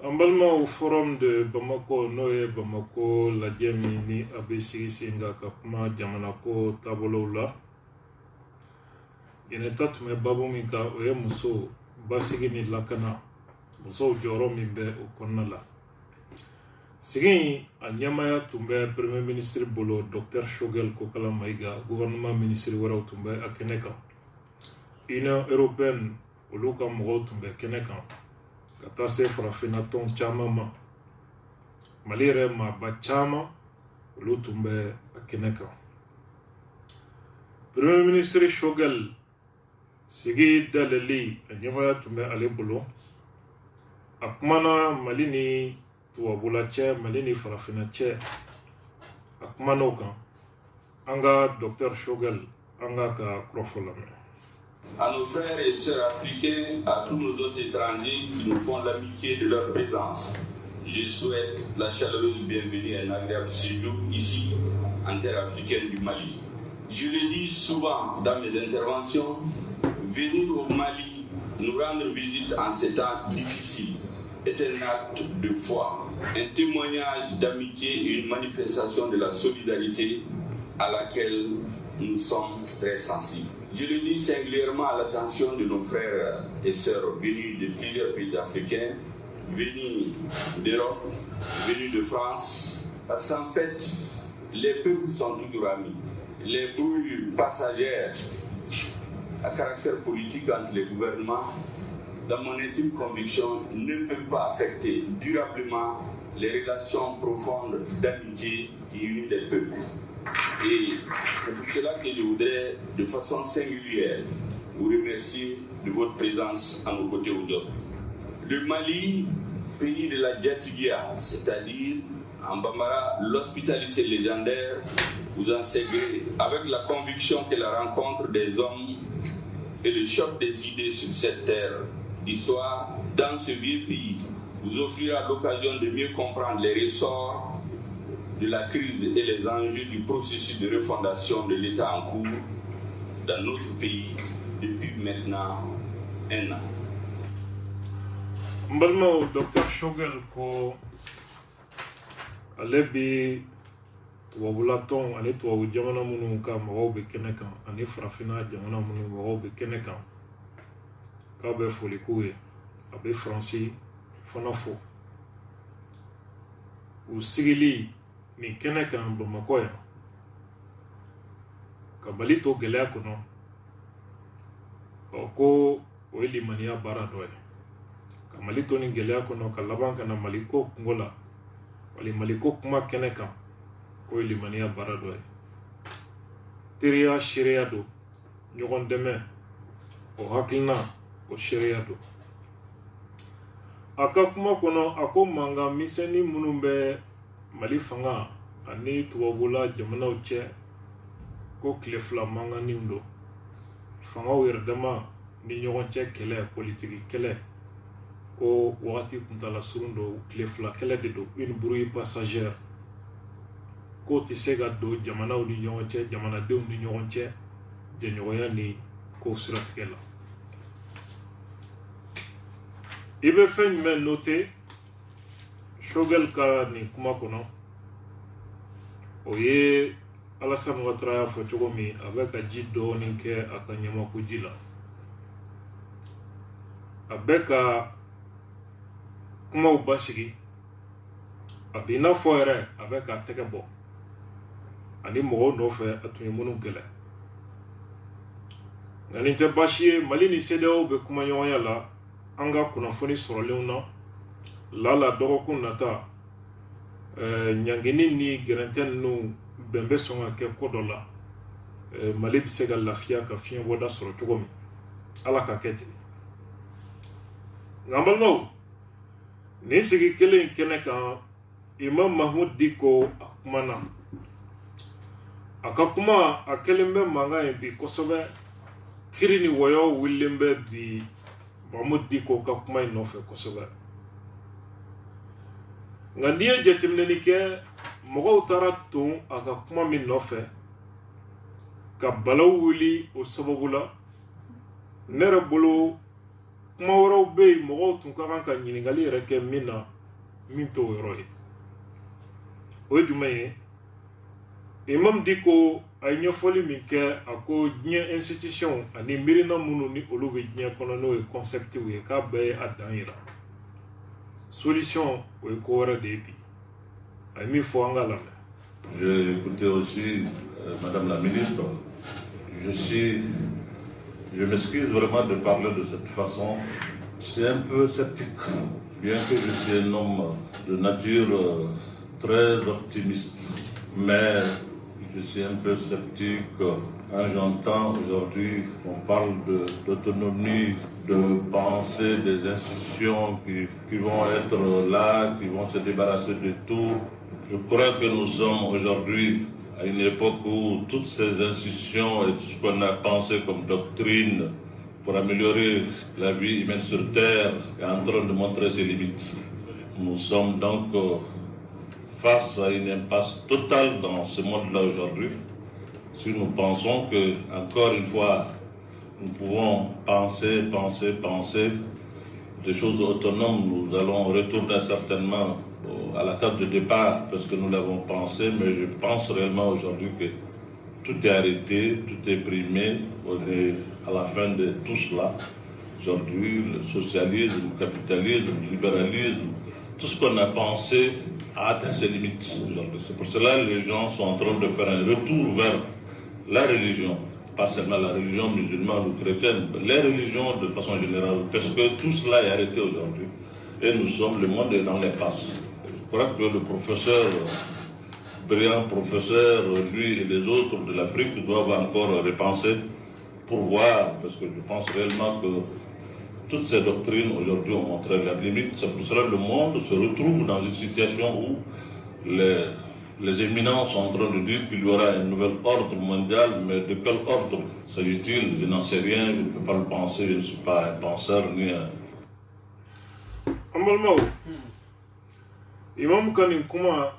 En balma au forum de Bamako Noé Bamako la ni abesi singa kapma jamanako tabolola yeneta tume babu minka oye muso basigi ni lakana muso joro mimbe okonala sigi a nyamaya tumbe premier ministre bolo Dr Shogel Kokala Maiga gouvernement ministre wara tumbe akeneka Union européenne oluka mo tumbe keneka kata se farafina ton chama ma malire ma ba chama olu tumbe akeneka premier ministre Shogel sigi daleli anyama tumbe ale bolo akmana malini tuwabula che malini farafina che akmana okan anga Dr Shogel anga ka krofolame. À nos frères et sœurs africains, à tous nos autres étrangers qui nous font l'amitié de leur présence, je souhaite la chaleureuse bienvenue et un agréable séjour ici, en terre africaine du Mali. Je le dis souvent dans mes interventions, venir au Mali, nous rendre visite en ces temps difficiles, est un acte de foi, un témoignage d'amitié et une manifestation de la solidarité à laquelle nous sommes très sensibles. Je le dis singulièrement à l'attention de nos frères et sœurs venus de plusieurs pays africains, venus d'Europe, venus de France, parce qu'en fait, les peuples sont toujours amis. Les brouilles passagères à caractère politique entre les gouvernements, dans mon intime conviction, ne peuvent pas affecter durablement les relations profondes d'amitié qui unissent les peuples. Et c'est pour cela que je voudrais, de façon singulière, vous remercier de votre présence à nos côtés aujourd'hui. Le Mali, pays de la Djatigia, c'est-à-dire en Bambara, l'hospitalité légendaire, vous en ségrez avec la conviction que la rencontre des hommes et le choc des idées sur cette terre d'histoire, dans ce vieux pays, vous offrira l'occasion de mieux comprendre les ressorts de la crise et les enjeux du processus de refondation de l'État en cours dans notre pays depuis maintenant un an. Mbalma Dr Shogel ko alebi tuwabulaton ale tuwabu jamana munu ka mɔgɔw bɛ kɛnɛ kan ani farafina jamana munu mɔgɔw bɛ kɛnɛ kan k'a bɛ foli k'u ye a bɛ Faransi fana fo u sigili ni kɛnɛ kan Bamako yan ka Mali to gɛlɛya kɔnɔ ko o ye limaniya baara dɔ ye ka Mali to ni gɛlɛya kɔnɔ ka laban kana Mali ko kungo la wali Mali ko kuma kɛnɛ kan ko ye limaniya baara dɔ ye teriya seereya do ɲɔgɔn dɛmɛ o hakilina o seereya do a ka kuma kɔnɔ a ko mankan misɛnnin minnu bɛ Mali fanga ani tubabula jamanaw cɛ ko tile fila mankannin do fangaw yɛrɛ dama ni ɲɔgɔn cɛ kɛlɛ politiki kɛlɛ ko wagati kuntala surun do tile fila kɛlɛ de do une brouille passagère ko tɛ se ka don jamanaw ni ɲɔgɔn cɛ jamanadenw ni ɲɔgɔn cɛ jɛɲɔgɔnya ni ko siratigɛ la i bɛ fɛn jumɛn noter Shogel ka nin kuma kɔnɔ o ye Alassane Ouattara y'a fɔ cogo min a bɛ ka ji dɔɔni kɛ a ka ɲamaku ji la a bɛ ka kumaw basigi a b'i n'a fɔ yɛrɛ a bɛ k'a tɛgɛ bɔ ani mɔgɔw nɔfɛ a tun ye minnu kɛlɛ nka nin tɛ baasi ye Mali ni CEDEAO bɛ kuma ɲɔgɔnya la an ka kunnafoni sɔrɔlenw na lala dɔgɔkun nata ɲangini ni gɛrɛntɛ ninnu bɛn bɛ sɔn ka kɛ ko dɔ la Mali bɛ se ka lafiya ka fiɲɛ bɔda sɔrɔ cogo min ala ka kɛ ten nka n balimaw nin sigi kelen kɛnɛ kan Imam Mahmoud Dicko a kumana a ka kuma a kɛlen bɛ mankan ye bi kosɛbɛ kiri ni wɔyɔ wililen bɛ bi Mahmoud Dicko ka kuma in nɔfɛ kosɛbɛ nka n'i ye jateminɛli kɛ mɔgɔw taara ton a ka kuma min nɔfɛ ka balaw wuli o sababu la ne yɛrɛ bolo kuma wɛrɛw bɛ yen mɔgɔw tun ka kan ka ɲininkali yɛrɛ kɛ min na min t'o yɔrɔ ye o ye jumɛn ye Imam Dicko a ye ɲɛfɔli min kɛ a ko diɲɛ institution ani miirina minnu ni olu bɛ diɲɛ kɔnɔ n'o ye conceptiw ye k'a bɛɛ ye a dan yira solution o ye ko wɛrɛ de ye bi a ye min fɔ an ka lamɛn. J'ai écouté aussi Madame la ministre. Je m'excuse vraiment de parler de cette façon. C'est un peu sceptique, bien que je suis un homme de nature très optimiste. Mais je suis un peu sceptique quand j'entends aujourd'hui qu'on parle d'autonomie, de pensée des institutions qui vont être là, qui vont se débarrasser de tout. Je crois que nous sommes aujourd'hui à une époque où toutes ces institutions et tout ce qu'on a pensé comme doctrine pour améliorer la vie humaine sur Terre est en train de montrer ses limites. Nous sommes donc face à une impasse totale dans ce monde-là aujourd'hui. Si nous pensons que, encore une fois, nous pouvons penser des choses autonomes, nous allons retourner certainement à la case de départ parce que nous l'avons pensé, mais je pense réellement aujourd'hui que tout est arrêté, tout est primé, on est à la fin de tout cela. Aujourd'hui, le socialisme, le capitalisme, le libéralisme, tout ce qu'on a pensé a atteint ses limites aujourd'hui. C'est pour cela que les gens sont en train de faire un retour vers la religion, pas seulement la religion musulmane ou chrétienne, mais les religions de façon générale, parce que tout cela est arrêté aujourd'hui. Et nous sommes, le monde est dans l'impasse. Je crois que le professeur, brillant professeur, lui et les autres de l'Afrique doivent encore repenser pour voir, parce que je pense réellement que toutes ces doctrines aujourd'hui ont montré leurs limites. C'est pour cela que le monde se retrouve dans une situation où les éminents sont en train de dire qu'il y aura un nouvel ordre mondial, mais de quel ordre s'agit-il? Je n'en sais rien, je ne peux pas le penser, je ne suis pas un penseur ni un... Imam Kani kuma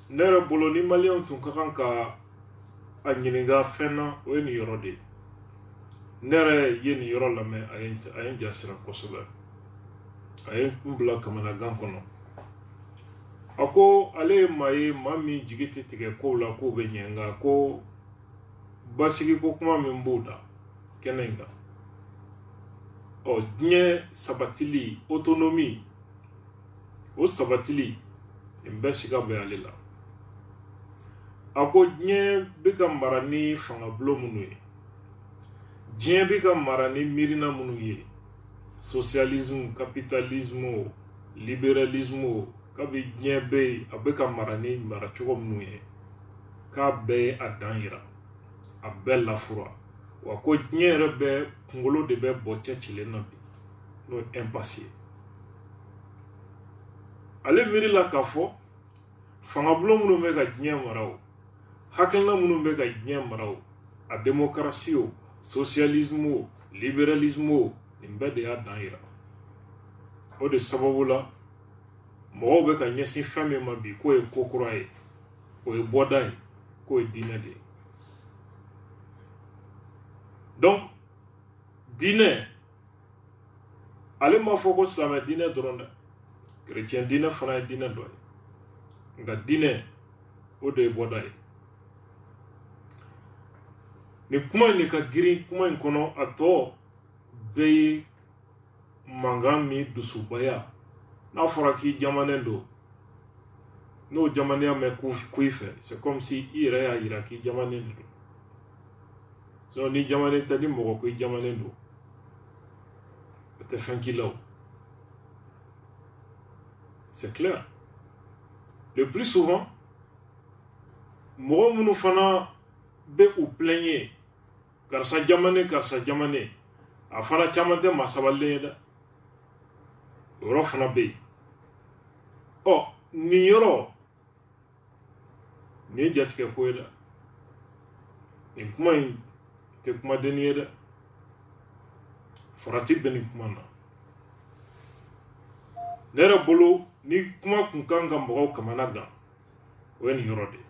nere bolo ni malion tun ka kan ka a ɲininka fɛn na o ye nin yɔrɔ de ye ne yɛrɛ ye nin yɔrɔ lamɛn a ye n jasira kosɛbɛ a ye n bila kamanagan kɔnɔ a ko ale ye maa ye maa min jigi tɛ tigɛ kow la k'o bɛ ɲɛ nka ko basigi ko kuma min b'o da kɛnɛ in kan diɲɛ sabatili autonomie o sabatili nin bɛɛ siga bɛ ale la a ko diɲɛ bɛ ka mara ni fangabulon minnu ye diɲɛ bɛ ka mara ni miirina minnu ye socialisme capitalisme libéralisme kabi diɲɛ bɛ yen a bɛ ka mara ni maracogo minnu ye k'a bɛɛ ye a dan yira a bɛɛ lafura wa ko diɲɛ yɛrɛ bɛɛ kunkolo de bɛ bɔ cɛcilen na bi n'o ye impasse ye ale miirila k'a fɔ fangabulon minnu bɛ ka diɲɛ mara o hakilina minnu bɛ ka diɲɛ mara o a démocratie o socialisme o libéralisme o nin bɛɛ de y'a dan yira o de sababu la mɔgɔw bɛ ka ɲɛsin fɛn min ma bi k'o ye ko kura ye o ye bɔda ye k'o ye diinɛ de ye donc diinɛ ale ma fɔ ko silamɛ diinɛ dɔrɔn dɛ chrétien diinɛ fana ye diinɛ dɔ ye nka diinɛ o de ye bɔda ye nin kuma in de ka girin kuma in kɔnɔ a tɔ bɛɛ ye mankan min dusubaya n'a fɔra k'i jamanen don n'o jamanenya mɛn ku i fɛ c'est comme si i yɛrɛ y'a yira k'i jamanen don sinon ni jamanen tɛ ni mɔgɔ ko i jamanen don o tɛ fɛn k'i la o c'est clair le plus souvent mɔgɔ minnu fana bɛ u plaigner karisa jamanen a fana caman tɛ maa sabalilen ye dɛ o yɔrɔ fana bɛ yen nin yɔrɔ nin ye jatigɛ ko ye dɛ nin kuma in tɛ kumadenni ye dɛ farati bɛ nin kuma na ne yɛrɛ bolo ni kuma kun kan ka mɔgɔw kamana gan o ye nin yɔrɔ de ye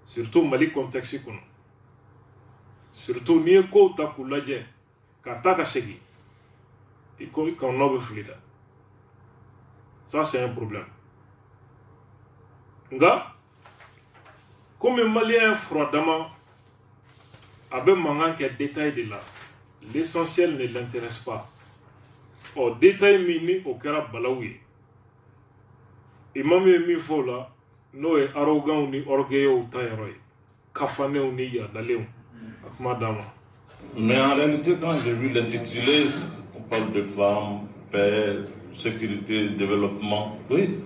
surtout Mali contexte kɔnɔ surtout n'i ye kow ta k'u lajɛ ka taa ka segin il nobe flida. Ça c'est un problème. Nga comme malien froidement avec mangan qui détail de là, l'essentiel ne l'intéresse pas. Au détail mimi au kera balaouye. Imam mi fo là, no est arrogant ni orgueilleux ou taïroy. Kafane ou ni yadaleou. Akmadama. Mais en réalité, quand j'ai vu l'intitulé, on parle de femmes, paix, sécurité, développement. Oui,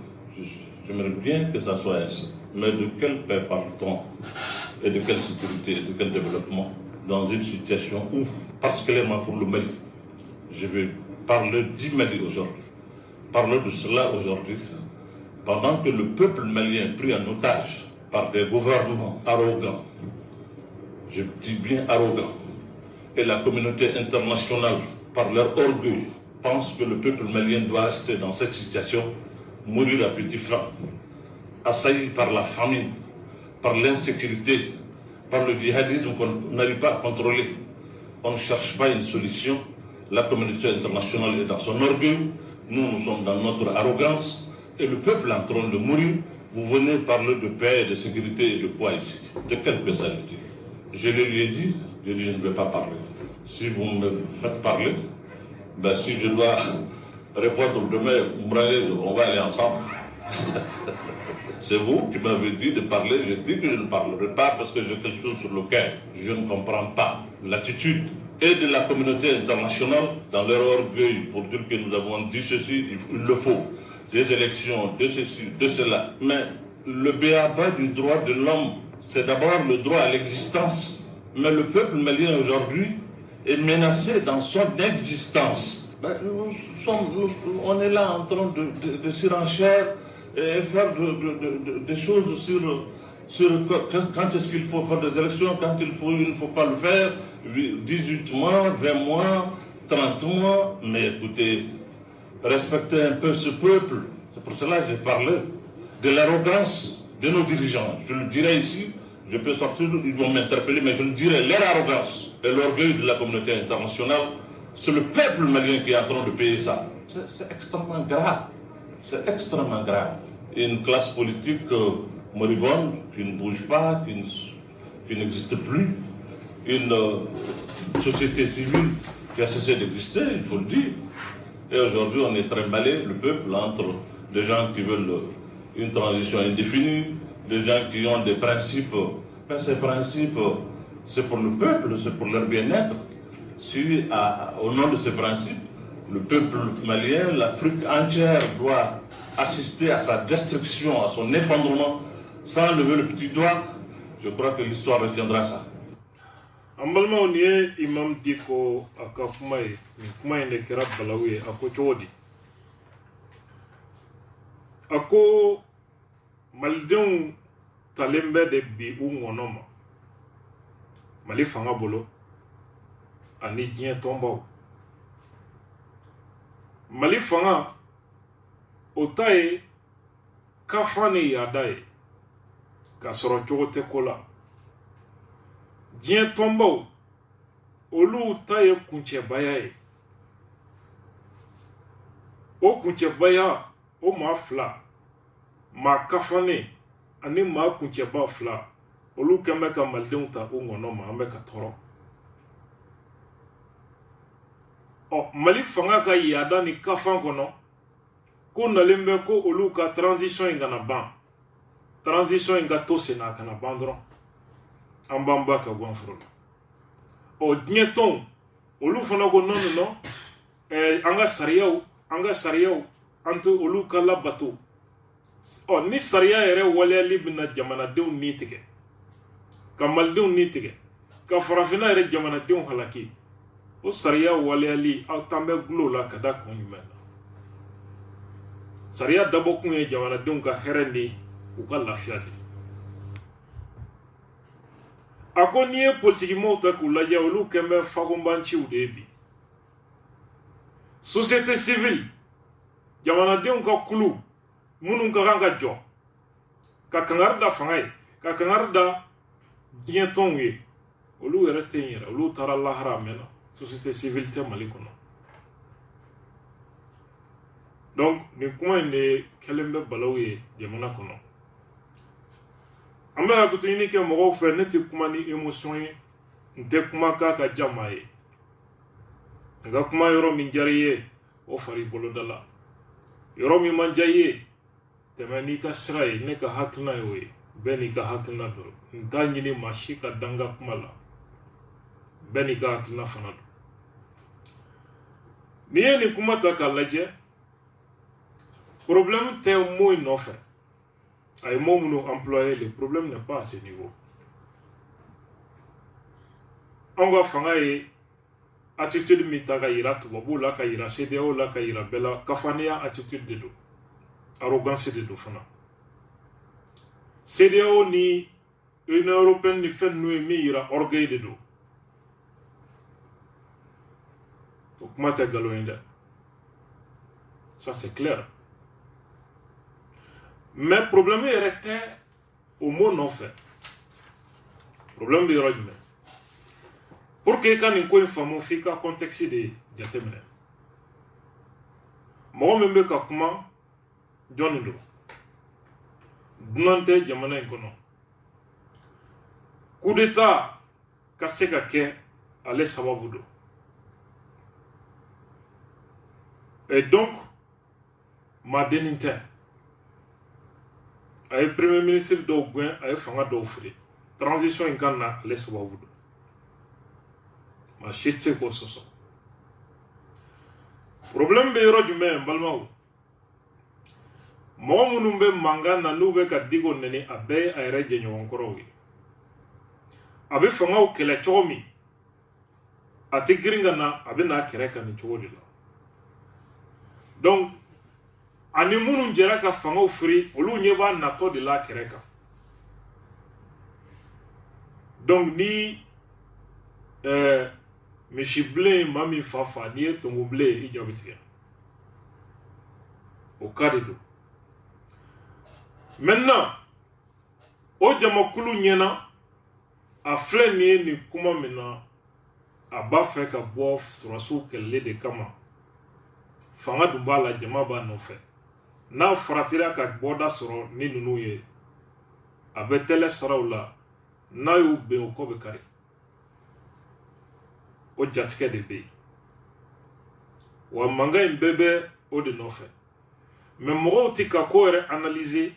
j'aimerais bien que ça soit ainsi. Mais de quelle paix parle-t-on? Et de quelle sécurité, et de quel développement? Dans une situation où, particulièrement pour le Mali, je vais parler du Mali aujourd'hui. Parler de cela aujourd'hui, pendant que le peuple malien pris en otage par des gouvernements arrogants, je dis bien arrogants, et la communauté internationale, par leur orgueil, pense que le peuple malien doit rester dans cette situation, mourir à petit feu, assailli par la famine, par l'insécurité, par le djihadisme qu'on n'arrive pas à contrôler. On ne cherche pas une solution. La communauté internationale est dans son orgueil, nous sommes dans notre arrogance, et le peuple est en train de mourir. Vous venez parler de paix, de sécurité et de quoi ici? De quelle paix ça veut dire? Je lui ai dit, je ne vais pas parler. Si vous me faites parler, ben si je dois répondre demain, on va aller ensemble. C'est vous qui m'avez dit de parler, je dis que je ne parlerai pas parce que j'ai quelque chose sur lequel je ne comprends pas l'attitude et de la communauté internationale dans leur orgueil pour dire que nous avons dit ceci, il le faut, des élections, de ceci, de cela. Mais le b.a.-ba du droit de l'homme, c'est d'abord le droit à l'existence. Mais le peuple malien aujourd'hui est menacé dans son existence. Ben, on est là en train de surenchère et faire des choses sur quand est-ce qu'il faut faire des élections, quand il ne faut pas le faire, 18 mois, 20 mois, 30 mois. Mais écoutez, respectez un peu ce peuple. C'est pour cela que j'ai parlé de l'arrogance de nos dirigeants. Je le dirai ici, je peux sortir, ils vont m'interpeller, mais je le dirai, leur arrogance et l'orgueil de la communauté internationale, c'est le peuple malien qui est en train de payer ça. C'est extrêmement grave. C'est extrêmement grave. Une classe politique moribonde, qui ne bouge pas, qui n'existe plus, une société civile qui a cessé d'exister, il faut le dire. Et aujourd'hui, on est trimballé, le peuple, entre des gens qui veulent une transition indéfinie, des gens qui ont des principes. Mais ces principes, c'est pour le peuple, c'est pour leur bien-être. Si, au nom de ces principes, le peuple malien, l'Afrique entière doit assister à sa destruction, à son effondrement, sans lever le petit doigt, je crois que l'histoire retiendra ça. Ambalma on ye imam diko aka kuma ne kira balawi ako chodi ako malden talembe de bi ungonoma mali fanga bolo ani dien tombaw mali fanga otaye kafane yadaye ka soro chogote kola dien tombaw olu taye kunche bayaye o kunche baya o ma fla ma kafane ani ma kunche ba fla olu keme ka malden ta ungonoma ambe ka toro o mali fanga ka yada ni kafan kono ko nalembe ko olu ka transition ingana ban transition inga to sena kana bandron ambamba ka gonfro o dieton olu fana ko non anga sariyaw anto olu ka labato o ni sariya yere wale libna jamana dew ni tige kamaldew ni tige ka farafina yere jamana dew halaki o sariya wale ali aw tambe glo la kada ko nyumena sariya dabo kun ye jamana dew ka herende u ka lafiya de ako ni ye politique mota ku lajɛ olu kɛmɛ fagonbanciw de bi société civile jamanadenw ka kulu minnu ka kan ka jɔ ka kangari da fanga ye ka kangari da diɲɛtɔnw ye olu yɛrɛ tɛ n yɛrɛ olu taara lahara mɛnna société civile tɛ mali kɔnɔ Donc nin kuma in de kɛlen bɛ balaw ye jamana kɔnɔ. An bɛ hakɛto ɲini kɛ mɔgɔw fɛ, ne tɛ kuma ni émotion ye, n tɛ kuma k'a ka diya maa ye. N ka kuma yɔrɔ min diyara i ye o fari boloda la, yɔrɔ min man diya i ye tɛmɛ n'i ka sira ye. Ne ka hakilina y'o ye, bɛɛ n'i ka hakilina don. N t'a ɲini maa si ka da n ka kuma la, bɛɛ n'i ka hakilina fana don. N'i ye nin kuma ta k'a lajɛ, problème tɛ mot in nɔfɛ. A ye mot minnu employé, le problème n'est pas à ce niveau. Anw ka fanga ye attitude min ta ka yira tubabuw la, ka yira CEDEAO la, ka yira bɛɛ la, kafaniya attitude de don, arrogance de don fana. CEDEAO ni Union européenne ni fɛn ninnu ye min yira orgueil de don. O kuma tɛ nkalon ye dɛ. Ça c'est clair. Mais problème yɛrɛ tɛ o mot nɔfɛ. Problème bɛ yɔrɔ jumɛn? Pour que i ka nin ko in faamu f'i ka contexte de jateminɛ. Mɔgɔ min bɛ ka kuma jɔnni don? Dunan tɛ jamana in kɔnɔ. Coup d'état ka se ka kɛ ale sababu don. Et donc maa dennin tɛ. A ye premier ministre dɔw gɛn, a ye fanga dɔw fili. Transition in ka na ale sababu don. Maa si tɛ se k'o sɔsɔ. Problème bɛ yɔrɔ jumɛn n balimaw? Mɔgɔ minnu bɛ mankan na n'u bɛ ka digo nɛni, a bɛɛ ye a yɛrɛ jɛɲɔgɔnkɔrɔw ye. A bɛ fangaw kɛlɛ cogo min, a tɛ girin ka na, a bɛ n'a kɛrɛ kan nin cogo de la. Donc ani minnu jɛra ka fangaw firi, olu ɲɛ b'a natɔ de la kɛrɛ kan. Donc ni misibilen maa min fa n'i ye tongobilen i ja bɛ tigɛ. O cas de don. Maintenant o jamakulu ɲɛna, a filɛ nin ye nin kuma min na, a b'a fɛ ka bɔ sɔrɔsiw kɛlɛli de kama. Fanga dun b'a la, jama b'a nɔfɛ. N'a faratira ka bɔda sɔrɔ ni ninnu ye, a bɛ tɛlɛ saraw la, n'a y'u ben o kɔ bɛ kari. O jatigɛ de bɛ yen. Wa mankan in bɛɛ bɛ o de nɔfɛ. Mais mɔgɔw tɛ ka ko yɛrɛ analyser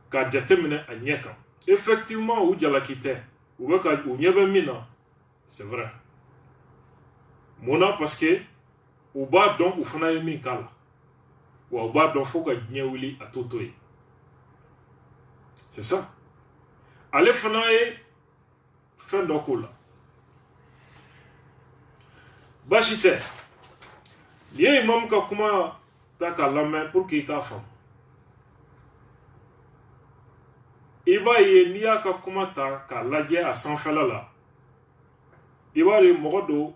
ka jateminɛ a ɲɛ kan. Effectivement u jalaki tɛ, u ɲɛ bɛ min na, c'est vrai. Munna? Parce que u b'a dɔn u fana ye min k'a la, wa u b'a dɔn fo ka diɲɛ wuli a t'o to yen. C'est ça. Ale fana ye fɛn dɔ k'o la. Baasi tɛ. Nin ye imam ka kuma ta k'a lamɛn pour que i k'a faamu. I b'a ye n'i y'a ka kuma ta k'a lajɛ a sanfɛla la, i b'a ye mɔgɔ don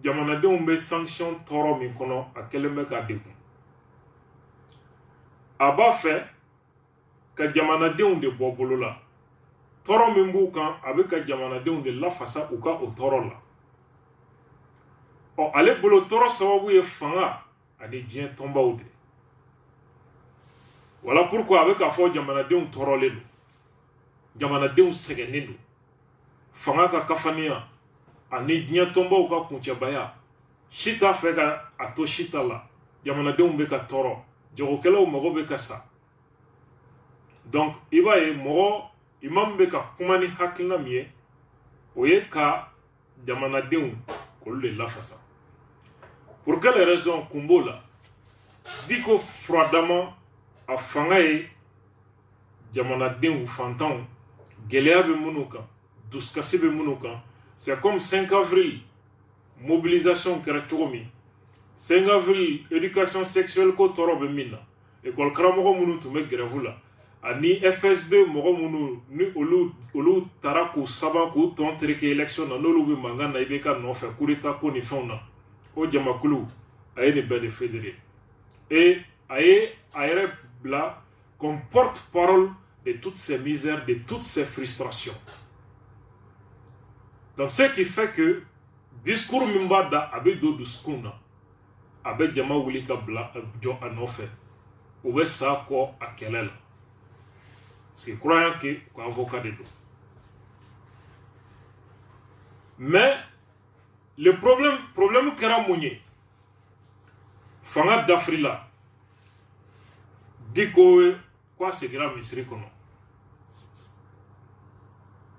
jamanadenw bɛ sanction tɔɔrɔ min kɔnɔ, a kɛlen bɛ k'a degun. A b'a fɛ ka jamanadenw de bɔ bolo la. Tɔɔrɔ min b'u kan, a bɛ ka jamanadenw de lafasa u ka o tɔɔrɔ la. Ɔ ale bolo tɔɔrɔ sababu ye fanga ani diɲɛ tɔnbaw de. Voilà pourquoi a bɛ k'a fɔ jamanadenw tɔɔrɔlen don. Jamanadenw sɛgɛnnen don. Fanga ka kafaniya ani diɲɛ tɔnbaw ka kuncɛbaya, si t'a fɛ ka a to si ta la. Jamanadenw bɛ ka tɔɔrɔ, jagokɛlaw mago bɛ ka sa. Donc i b'a ye mɔgɔ imam bɛ ka kuma ni hakilina min ye, o ye ka jamanadenw k'olu de lafasa. Pour quelle raison kun b'o la? Di ko furadama a fanga ye jamanadenw fantanw, gɛlɛya bɛ minnu kan, dusukasi bɛ minnu kan. C'est comme 5 avril, mobilisation kɛra cogo min. 5 avril, éducation sexuelle ko tɔɔrɔ bɛ min na. École karamɔgɔ minnu tun bɛ grève la, ani FS2 mɔgɔ minnu ni olu taara k'u saban k'u tɔn tereke élection na, n'olu bɛ mankan na IBK nɔfɛ, coup d'état ko ni fɛnw na. O jamakulu a ye nin bɛɛ de fédéré. Et a ye a yɛrɛ bila comme porte-parole de toutes ces misères, de toutes ces frustrations. Donc ce qui fait que discours min b'a da a bɛ don dusukun na, abe jama wuli ka bila jɔ a nɔfɛ u bɛ sa kɔ a kɛlɛ la parce que croyant que ko avocat de don mais le problème kɛra mun ye fanga dafiri la Diko ko a segira misiri kɔnɔ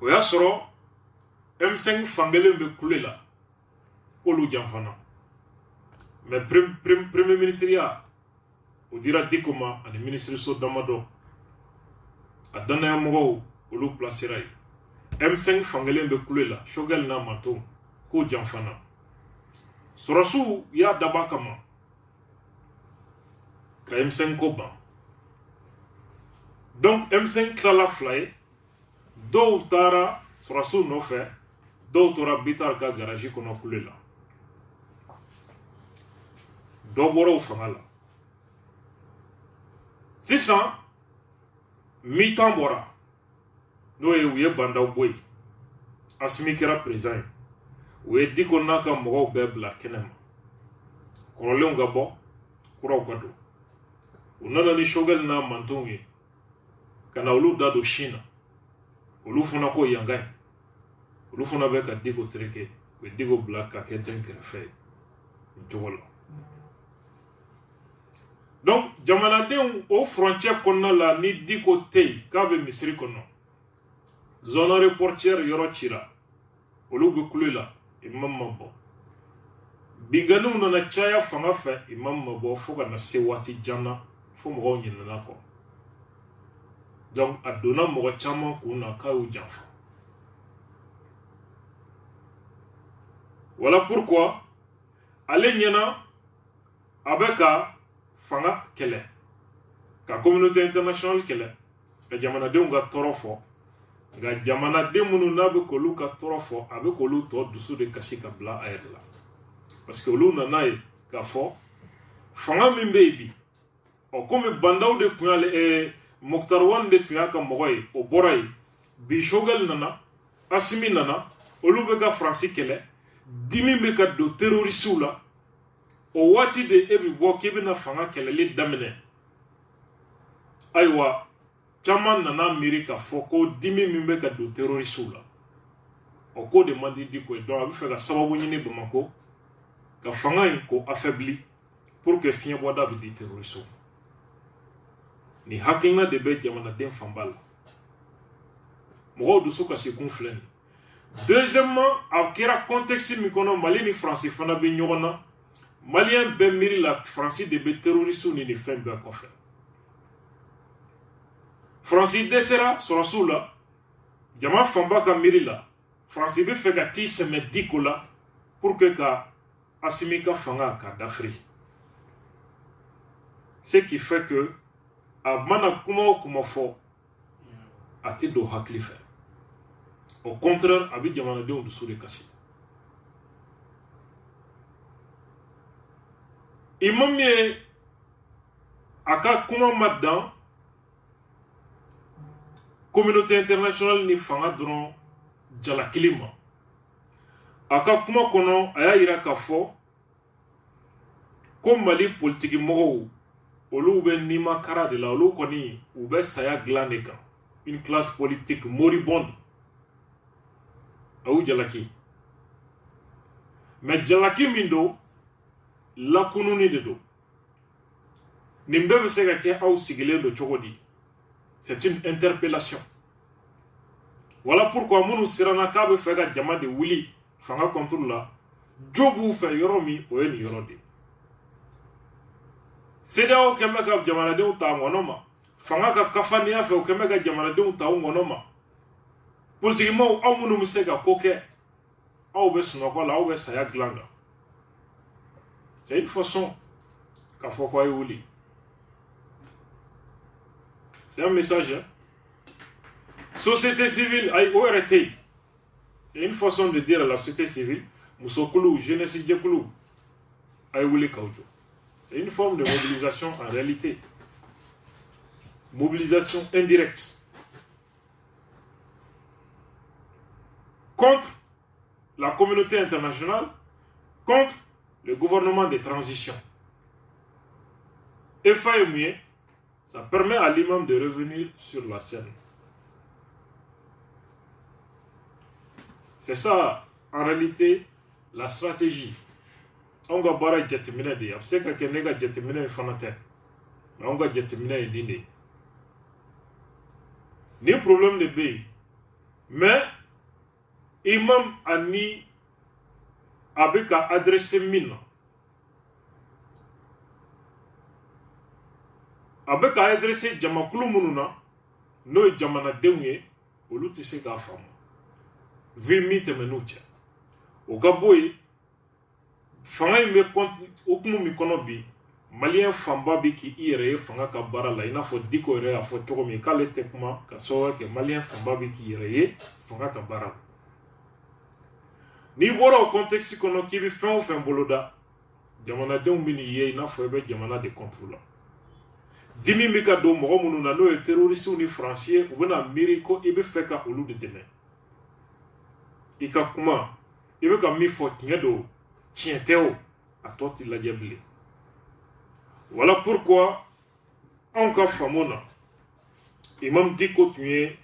o y'a sɔrɔ M5 fankelen bɛ kule la k'olu janfana mais premier ministre ya o dira Diko ma ani ministre so damadɔ a danaya mɔgɔw olu placera ye M5 fankelen bɛ kule la Choguel n'a manteau k'o janfana sɔrɔsiw y'a daba kama ka M5 ko ban donc M5 tilala fila ye dɔw taara sɔrɔsiw nɔfɛ dɔw tora Bitar ka garage kɔnɔ kule la dɔ bɔra o fanga la sisan mi-temps bɔra n'o ye u ye bandaw bɔ yen Assimi kɛra président ye u ye Diko n'a ka mɔgɔw bɛɛ bila kɛnɛ ma kɔrɔlenw ka bɔ kuraw ka don u nana ni Choguel n'a mantonw ye ka na olu da don Chine na olu fana ko yanga ye olu fana bɛ ka Diko tereke u ye Diko bila ka kɛ den kɛrɛfɛ ye o cogo la donc jamanadenw o frontière kɔnɔna la ni Diko tɛ yen k'a bɛ misiri kɔnɔ zone aéroportière yɔrɔ cira olu bɛ kule la imam ma bɔ binganiw nana caya fanga fɛ imam ma bɔ fo ka na se waati jan na fo mɔgɔw ɲinɛna kɔ donc a donna mɔgɔ caman kun na k'a y'u janfa voilà pourquoi ale ɲɛna a bɛ ka fanga kɛlɛ ka communauté internationale kɛlɛ ka jamanadenw ka tɔɔrɔ fɔ nka jamanaden minnu n'a bɛ k'olu ka tɔɔrɔ fɔ a bɛ k'olu tɔ dusu de kasi ka bila a yɛrɛ la parce que olu nana ye k'a fɔ fanga min bɛ yen bi ɔ komi bandaw de tun y'ale Mokhtar Wane de tun y'a ka mɔgɔ ye o bɔra yen bi Choguel nana Assimi nana olu bɛ ka Faransi kɛlɛ dimi bɛ ka don terrorisiw la o waati de e bɛ bɔ k'i bɛna fanga kɛlɛli daminɛ ayiwa caman nana miiri k'a fɔ ko dimi min bɛ ka don terrorisiw la o ko de man di Diko ye donc a bɛ fɛ ka sababu ɲini Bamako ka fanga in ko affaibli pour que fiɲɛ bɔda bɛ di terrorisiw ni hakilina de bɛ jamanaden fanba la mɔgɔw dusu kasi kun filɛ nin deuxièmement a kɛra contexte min kɔnɔ Mali ni Faransi fana bɛ ɲɔgɔn na Maliyɛn bɛɛ miiri la Faransi de bɛ terrorisiw ni fɛn bɛɛ kɔfɛ Faransi dɛsɛra sɔrɔsiw la jama fanba ka miiri la Faransi bɛ fɛ ka t'i sɛmɛ Diko la pour que ka Assimi ka fanga ka dafiri ce qui fait que a mana kuma o kuma fɔ a tɛ don hakili fɛ au contraire a bɛ jamanadenw dusu de kasi imam ye a ka kuma ma dan communauté internationale ni fanga dɔrɔn jalakili ma a ka kuma kɔnɔ a y'a yira k'a fɔ ko Mali politiki mɔgɔw olu bɛ nima kara de la olu kɔni u bɛ saya dilan de kan une classe politique moribonde a y'u jalaki mais jalaki min don lakununi de don nin bɛɛ bɛ se ka kɛ aw sigilen don cogo di c'est une interpellation voilà pourquoi minnu siranna k'a bɛ fɛ ka jama de wuli fanga contre la jo b'u fɛ yɔrɔ min o ye nin yɔrɔ de CEDEAO kɛn bɛ ka jamanadenw ta ŋɔnɔ ma fanga ka kafaniya fɛ o kɛn bɛ ka jamanadenw ta o ŋɔnɔ ma politikimaw aw minnu bɛ se ka ko kɛ aw bɛ sunɔgɔ la aw bɛ saya dilan kan c'est une façon k'a fɔ k'aw ye wuli c'est un message hein? Société civile ay o yɛrɛ tɛ yen c'est une façon de dire à la société civile musokulu jeunesse jɛkulu a ye wuli k'aw jɔ. C'est une forme de mobilisation en réalité. Mobilisation indirecte. Contre la communauté internationale, contre le gouvernement de transition. Et Faye, ça permet à l'imam de revenir sur la scène. C'est ça, en réalité, la stratégie. On va voir jetemina de. C'est que nega jetemina est fanatique. Mais on va jetemina est dîner. Ni problème de B. Mais imam ani avec à adresser mine. Avec à adresser jamakulu mununa, no jamana dengue, ou l'outil c'est qu'à femme. Vimi te menouche. Au gaboui, fanga me compte, au mi konobi, malien famba bi ki ire fanga ka bara la, ina fo diko ire a fo chogo mi kale tekma, ka soa ke malien famba bi ki ire fanga ka bara. Ni bora au contexte kono ki bi fin ou fin boloda, jamana de umbini ye ina fo ebe jamana de contrôle. Dimi mika do mogo munu na no e terroriste ni français ou bena miriko ibe feka olu de deme. Ika kuma ibe ka mi fo ngedo tienteo a toti la diable. Voilà pourquoi en ka famona imam dit continuer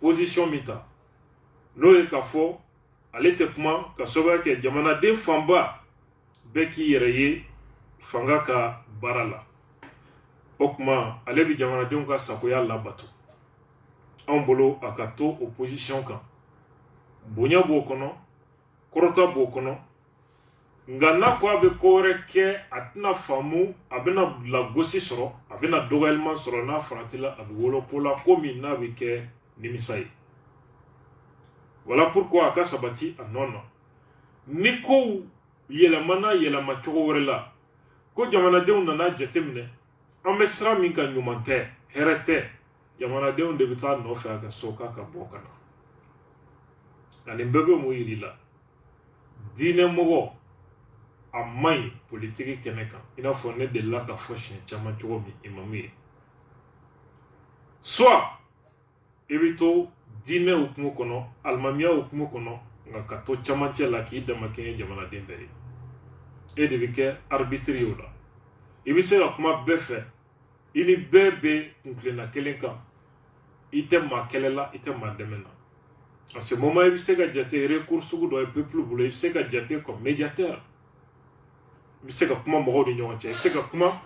position mita. No e ka fo alete kuma ka soba ke jamana de famba beki yereye fanga ka barala. Okma alebi jamana denw ka sakoya labato an bolo a ka to opposition kan bonya b'o kɔnɔ kɔrɔta b'o kɔnɔ nka n'a ko a bɛ ko wɛrɛ kɛ a tɛna faamu a bɛna lagosi sɔrɔ a bɛna dɔgɔyalima sɔrɔ n'a faratila a bɛ wolo ko la ko min n'a bɛ kɛ nimisa ye voilà pourquoi a ka sabati a nɔ na ni kow yɛlɛmana yɛlɛma cogo wɛrɛ la ko jamanadenw nana jateminɛ an bɛ sira min kan ɲuman tɛ hɛrɛ tɛ jamanadenw de bɛ taa nɔfɛ a ka so k'a ka bɔ ka na nka nin bɛɛ bɛ mun yir'i la diinɛmɔgɔ a man ɲi politiki kɛnɛ kan i n'a fɔ ne delila ka fɔ siɲɛ caman cogo min imamu ye soit i bɛ to diinɛ hukumu kɔnɔ alimamiya hukumu kɔnɔ nka ka to camancɛ la k'i dama kɛɲɛ jamanaden bɛɛ ye e de bɛ kɛ arbitre ye o la i bɛ se ka kuma bɛɛ fɛ i ni bɛɛ bɛ kuntilenna kelen kan i tɛ maa kɛlɛ la i tɛ maa dɛmɛ na à ce moment i bɛ se ka jate recours sugu dɔ ye peuple bolo i bɛ se ka jate comme médiateur i bɛ se ka kuma mɔgɔw ni ɲɔgɔn cɛ i bɛ se ka kuma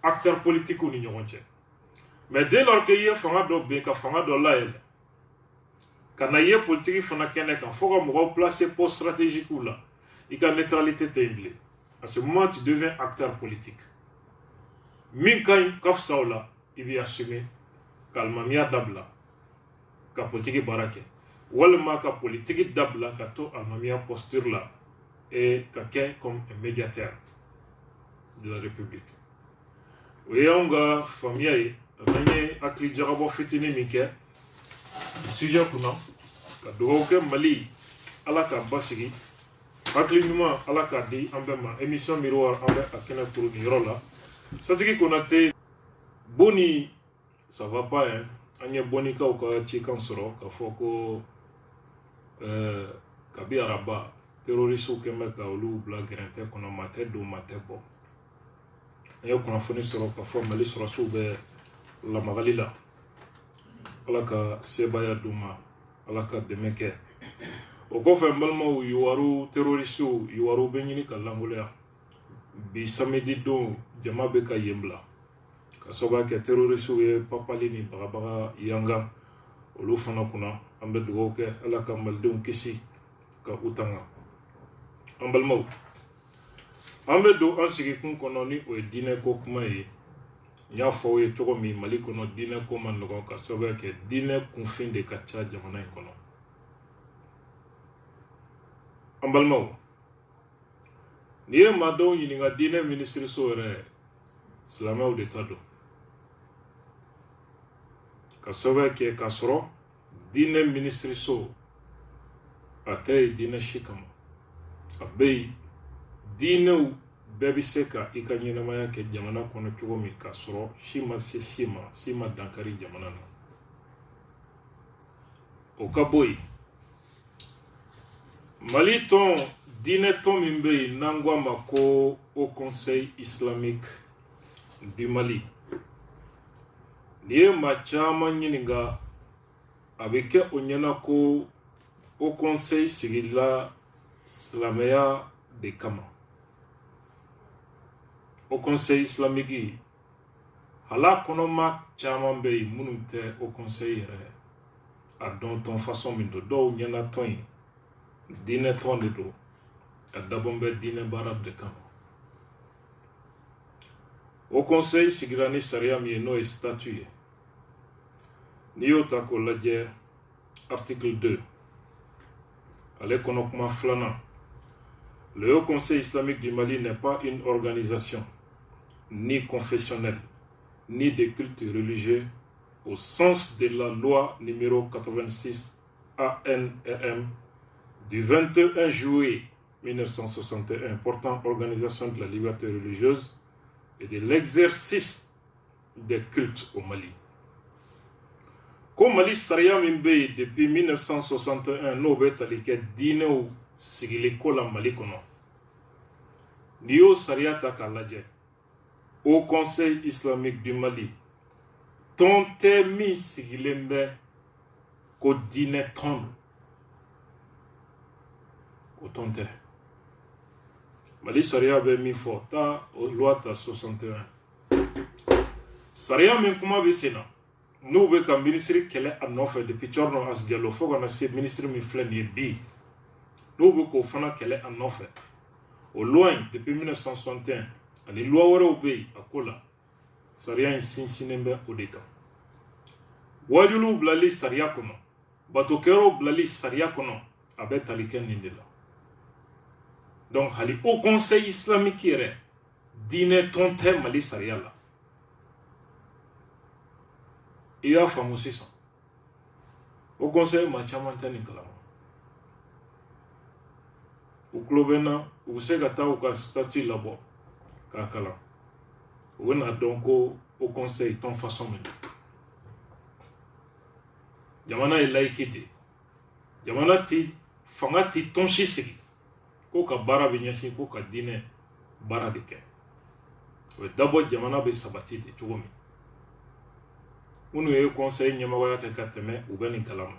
acteurs politiques ni ɲɔgɔn cɛ mais dès lors que i ye fanga dɔ bin ka fanga dɔ layɛlɛ ka na i ye politique fana kɛnɛ kan fo ka mɔgɔw placer poste stratégique la i ka neutralité tɛ yen bilen à ce moment tu deviens acteur politique min ka ɲi ka fisa o la i b'i assumer ka alimamiya dabila ka politiki baara kɛ walima ka politiki dabila ka to alimamiya posture la et ka kɛ comme un médiateur de la république o ye anw ka faamuya ye n'an ye hakili jagabɔ fitinin min kɛ sujet kunna ka dugawu kɛ mali ala ka basigi hakili ɲuman ala k'a di an bɛɛ ma émission miroir an bɛ a kɛnɛ turu nin yɔrɔ la Satigi Konate Boni ça va pas hein an ye bonikaw ka cikan sɔrɔ ka fɔ ko kabi araba terroriste kɛn bɛ ka olu bila gɛrɛntɛ kɔnɔ maa tɛ don maa tɛ bɔ an ye kunnafoni sɔrɔ ka fɔ mali sɔrɔsiw bɛ lamagali la ala ka sebaya d'u ma ala ka dɛmɛ kɛ o kɔfɛ n balimaw yuwaru terroristew yuwaru bɛ ɲini ka langoloya bi samedi don jama bɛ ka yen bila ka sababu kɛ terroristew ye papali ni bagabaga yanga olu fana kunna an bɛ dugawu kɛ ala ka malidenw kisi ka u tanga an balimaw an bɛ don an sigikun kɔnɔ ni o ye diinɛ ko kuma ye n y'a fɔ aw ye cogo min mali kɔnɔ diinɛ ko ma nɔgɔn ka sababu kɛ diinɛ kunfin de ka ca jamana in kɔnɔ an balimaw n'i ye maa dɔw ɲininka diinɛ minisiriso yɛrɛ silamɛw de ta don ka sababu kɛ k'a sɔrɔ diinɛ minisiriso a tɛ yen diinɛ si kama a bɛ yen diinɛw bɛɛ bɛ se ka i ka ɲɛnamaya kɛ jamana kɔnɔ cogo min k'a sɔrɔ si ma se si ma dankari jamana na o ka bɔ yen mali tɔn diinɛ tɔn min bɛ yen n'an ko a ma ko Haut Conseil islamique du Mali. Niye ma caman ɲininka a bɛ kɛ o ɲɛna ko au conseil sigila silamɛya de kama. Au conseil islamique hala kɔnɔma caman bɛ yen minnu tɛ au conseil yɛrɛ a dɔn tɔn façon min don. Dɔw ɲɛna tɔn in diinɛ tɔn de don, a dabɔn bɛ diinɛ baara de kama. Au conseil sigira ni sariya min ye n'o ye statut ye. N'i y'o ta k'o lajɛ article 2 ale kɔnɔ kuma filanan. Le Haut Conseil islamique du Mali n'est pas une organisation ni confessionnelle ni de culte religieux au sens de la loi numéro 86 ANRM du 21 juillet 1961 portant organisation de la liberté religieuse et de l'exercice des cultes au Mali. Comme Mali sariya min be depuis 1961 n'o bɛ tali kɛ diinɛw sigili ko la Mali kɔnɔ. N'i y'o sariya ta k'a lajɛ, Au Conseil islamique du Mali tɔn tɛ min sigilen bɛ ko diinɛ tɔn don. O tɔn tɛ. Mali sariya bɛ min fɔ ta o loi ta 61. Sariya min kuma bɛ sen na n'u bɛ ka ministre kɛlɛ a nɔfɛ depuis Tchorno As Diallo fo kana se ministre min filɛ nin ye bi n'u bɛ k'o fana kɛlɛ a nɔfɛ o loi in depuis 1961 ani loi wɛrɛw bɛ yen a ko la sariya in sinsinnen bɛ o de kan. Wajuliw bilali sariya kɔnɔ, batokɛlaw bilali sariya kɔnɔ a bɛ tali kɛ nin de la. Donc hali Au Conseil islamique yɛrɛ diinɛ tɔn tɛ Mali sariya la. I y'a faamu sisan. Au Conseil maa caman tɛ nin kalama. U tulo bɛ n na, u bɛ se ka taa u ka statut labɔ k'a kalan. U bɛna dɔn ko Au Conseil tɔn façon min don. Jamana ye laïque de ye. Jamana ti fanga ti tɔn si sigi ko ka baara bɛ ɲɛsin ko ka diinɛ baara de kɛ. O ye dabɔ jamana bɛ sabati de cogo min. Minnu ye conseil ɲɛmɔgɔya kɛ ka tɛmɛ u bɛ nin kalama.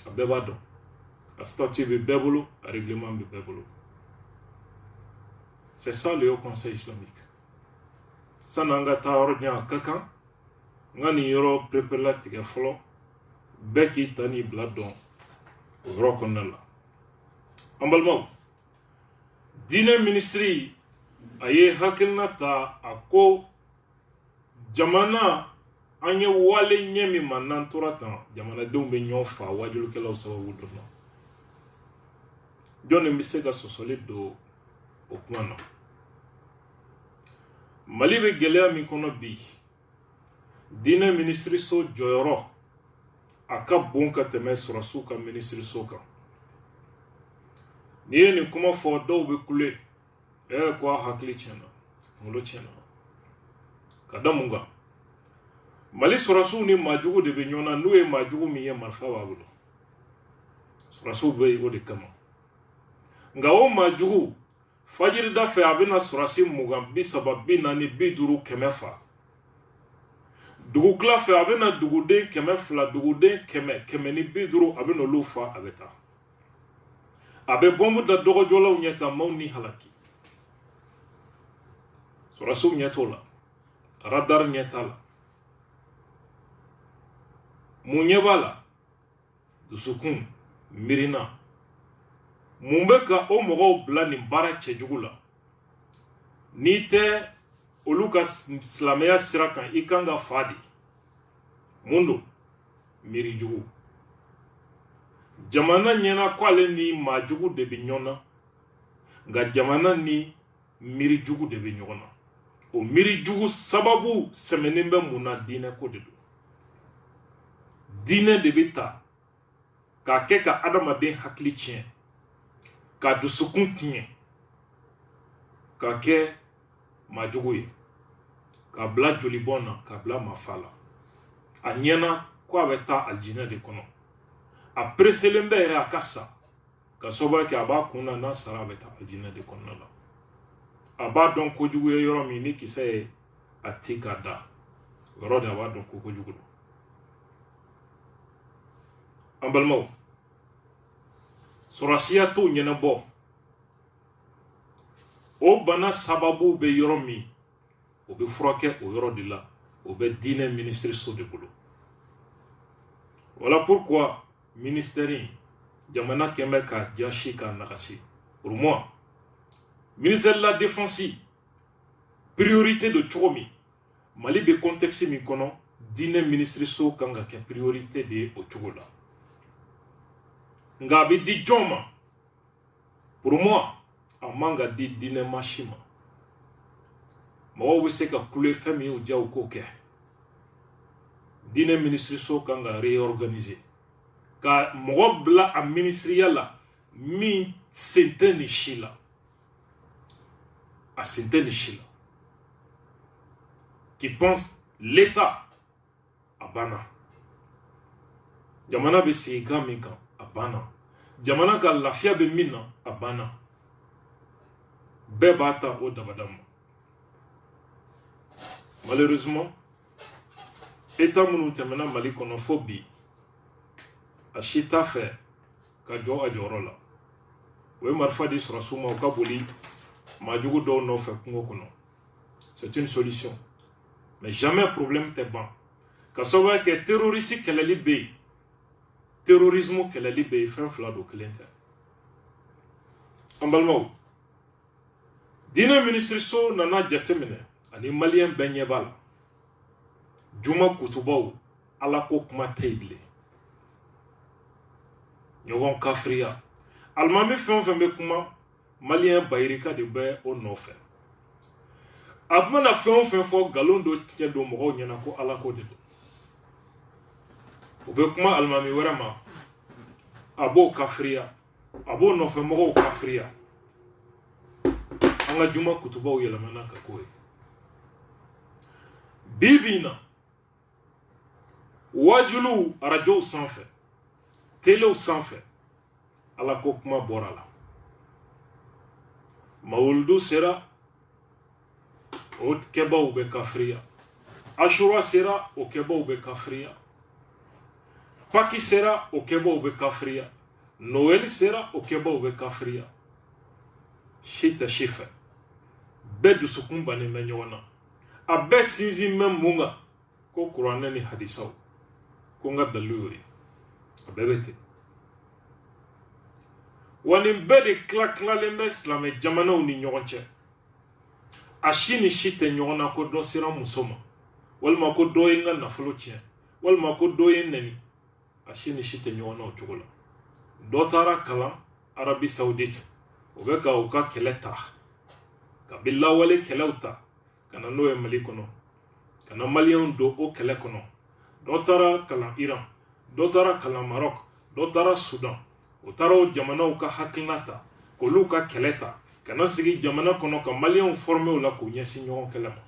A bɛɛ b'a dɔn. A statut bɛ bɛɛ bolo, a règlement bɛ bɛɛ bolo. C'est ça le Haut Conseil islamique. Sanni an ka taa yɔrɔ jan a ka kan, n ka nin yɔrɔ perepere tigɛ fɔlɔ, bɛɛ k'i ta n'i bila dɔn o yɔrɔ kɔnɔna la. An balimaw, diinɛ ministre a ye hakilina ta a ko jamana an ye wale ɲɛ min ma n'an tora tan jamanadenw bɛ ɲɔgɔn fa wajulikɛlaw sababu dɔ la. Jɔn de bɛ se ka sɔsɔli don o kuma na. Mali bɛ gɛlɛya min kɔnɔ bi, diinɛ ministiriso jɔyɔrɔ a ka bon ka tɛmɛ sɔrɔsiw ka ministiriso kan. N'i ye nin kuma fɔ dɔw bɛ kule, ko a hakili tiɲɛna, kunkolo tiɲɛna. Ka da mun kan? Mali sɔrɔsiw ni maajugu de bɛ ɲɔgɔn na, n'u ye maajugu min ye marifa b'a bolo. Sɔrɔsiw bɛ yen o de kama. Nka o maajugu fajirida fɛ a bɛna sɔrɔsi 20, 30, 40, 50, 100 fa. Dugukila fɛ a bɛna duguden 200, duguden 100, 150 a bɛna olu fa a bɛ taa. A bɛ bɔnbu da dɔgɔjɔlaw ɲɛ kan maaw ni halaki. Sɔrɔsiw ɲɛ t'o la. Radar ɲɛ t'a la. Mun ɲɛ b'a la? Dusukun, miirina. Mun bɛ ka o mɔgɔw bila nin baara cɛjugu la? N'i tɛ olu ka silamɛya sira kan i kan ka fa de. Mun don? Miiri jugu. Jamana ɲɛna ko ale ni maajugu de bɛ ɲɔgɔn na, nka jamana ni miiri jugu de bɛ ɲɔgɔn na. O miiri jugu sababu sɛmɛnen bɛ mun na? Diinɛ ko de don. Diinɛ de bɛ ta k'a kɛ ka adamaden hakili tiɲɛ, ka dusukun tiɲɛ, ka kɛ maajugu ye, ka bila jolibɔn na, ka bila marifa la. A ɲɛna ko a bɛ taa alijinɛ de kɔnɔ. A preselen bɛ yɛrɛ a ka sa, ka sababu kɛ a b'a kun na n'a sara a bɛ taa alijinɛ de kɔnɔna la. a b'a dɔn kojugu ye yɔrɔ min ni kisɛ ye a ti ka da o yɔrɔ de a b'a dɔn ko kojugu don. An balimaw, sɔrɔsiya t'o ɲɛnabɔ o bana sababu bɛ yɔrɔ min o bɛ furakɛ o yɔrɔ de la, o bɛ diinɛ ministériso de bolo. Voilà pourquoi ministère in jamana kɛmɛ ka jasi ka nagasi. Pour moi, ministère de la défense priorité de cogo min Mali bɛ contexte min kɔnɔ diinɛ ministériso kan ka kɛ priorité de ye o cogo la. Nga a bɛ di jɔn ma? Pour moi, a man ka di diinɛ maa si ma. Mɔgɔw bɛ se ka kule fɛn min y'u diya u k'o kɛ. Diinɛ ministériso kan ka réorganiser ka mɔgɔ bila a ministériya la min sen tɛ nin si la, a sen tɛ nin si la, qui pense l'État a banna, jamana bɛ sigi kan min kan a banna, jamana ka lafiya bɛ min na a banna, bɛɛ b'a ta o dabada ma. Malheureusement, État minnu tɛmɛna Mali kɔnɔ fo bi a si t'a fɛ ka jɔ a jɔyɔrɔ la. O ye marifa di sɔrɔsiw ma u ka boli maajugu dɔw nɔfɛ kungo kɔnɔ. C'est une solution, mais jamais problème tɛ ban. Ka sababuya kɛ terroriste kɛlɛli bɛ yen, terrorisme kɛlɛli bɛ yen, fɛn fila don kelen tɛ. An balimaw, diinɛ ministériso nana jateminɛ ani maliyɛn bɛɛ ɲɛ b'a la. Juma kutubaw ala ko kuma tɛ yen bilen. Ɲɔgɔn kafiriya. Alimami fɛn o fɛn bɛ kuma maliyɛn bayirika de bɛ o nɔfɛ. A bɛna fɛn o fɛn fɔ nkalon dɔ tiɲɛ don mɔgɔw ɲɛna ko ala ko de don. U bɛ kuma alimami wɛrɛ ma a b'o kafiriya, a b'o nɔfɛ mɔgɔw kafiriya. An ka juma kutubaw yɛlɛmana ka k'o ye. Bi bi in na wajuliw arajow sanfɛ, telew sanfɛ, ala ko kuma bɔra la. Mawuludu sera, o kɛbaw bɛ kafiriya. Ashura sera, o kɛbaw bɛ kafiriya. Paki sera, o kɛbaw bɛ kafiriya. Noël sera, o kɛbaw bɛ kafiriya. Si tɛ si fɛ. Bɛɛ dusukun bannen bɛ ɲɔgɔn na. A bɛɛ sinsin bɛ mun kan ko kuranɛ ni hadisaw. Ko n ka dalilu y'o ye. A bɛɛ bɛ ten. Wa nin bɛɛ de tila-tilalen bɛ silamɛ jamanaw ni ɲɔgɔn cɛ. A si ni si tɛ ɲɔgɔn na ko dɔ sera muso ma, walima ko dɔ ye n ka nafolo tiɲɛ, walima ko dɔ ye n nɛni. A si ni si tɛ ɲɔgɔn na o cogo la. Dɔ taara kalan Arabi Saoudite, o bɛ ka u ka kɛlɛ ta, ka bi lawale kɛlɛw ta, ka na n'o ye Mali kɔnɔ, ka na maliyɛnw don o kɛlɛ kɔnɔ. Dɔ taara kalan Iran, dɔ taara kalan Maroc, dɔ taara Sudan. O taara o jamanaw ka hakilina ta, k'olu ka kɛlɛ ta, ka na sigi jamana kɔnɔ ka maliyɛnw former o la k'u ɲɛsin ɲɔgɔn kɛlɛ ma.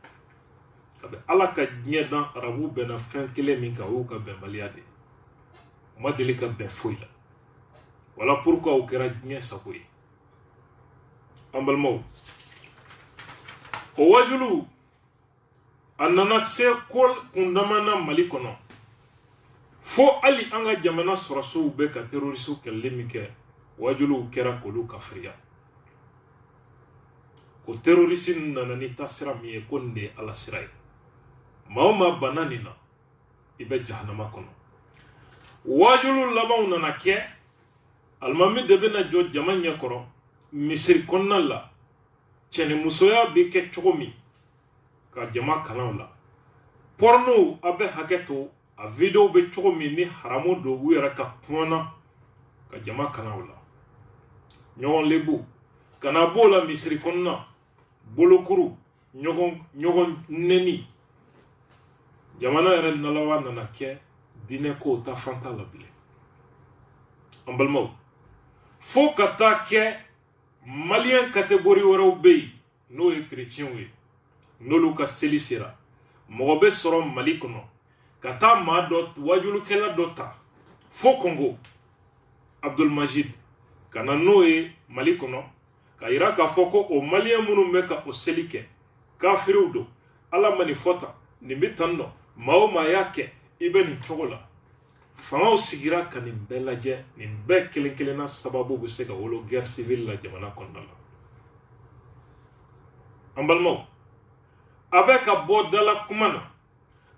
Kabi ala ka diɲɛ dan arabu bɛnna fɛn kelen min kan o y'u ka bɛnbaliya de ye. U ma deli ka bɛn foyi la. Voilà pourquoi o kɛra diɲɛ sago ye. An balimaw, o wajuliw a nana se ko kundama na Mali kɔnɔ. Fo hali an ka jamana sɔrɔsiw bɛ ka terroriste kɛlɛli min kɛ, wajuliw kɛra k'olu kafiriya. Ko terroriste nana ni tasira min ye ko nin de ye ala sira ye. Maa o maa banna nin na, i bɛ jahanama kɔnɔ. Wajuliw labanw nana kɛ, alimami de bɛna jɔ jama ɲɛkɔrɔ, misiri kɔnɔna la, cɛnimusoya bɛ kɛ cogo min, ka jama kalan o la. Porno a bɛ hakɛ to, a video bɛ cogo min ni haramu don u yɛrɛ ka kumana, ka jama kalan o la. Ɲɔgɔn lebu, ka na b'o la misiri kɔnɔna, bolokuru, ɲɔgɔn nɛni. Jamana yɛrɛ nalawa nana kɛ diinɛ ko ta fan t'a la bilen. An balimaw, fo ka taa kɛ maliyɛn catégorie wɛrɛw bɛ yen n'o ye chrétienw ye, n'olu ka seli sera, mɔgɔ bɛ sɔrɔ Mali kɔnɔ ka taa maa dɔ wajulukɛla dɔ ta fo Congo, Abdul Majid, ka na n'o ye Mali kɔnɔ, ka ira ka foko o malien munu meka o selike kafiru do ala mani fota ni mitando mauma yake ibeni chogola fanga sigira kanin belaje ni be kelenkelena sababu bu sega wolo guerre civile la jamana kondala ambalmo abeka bodala kumana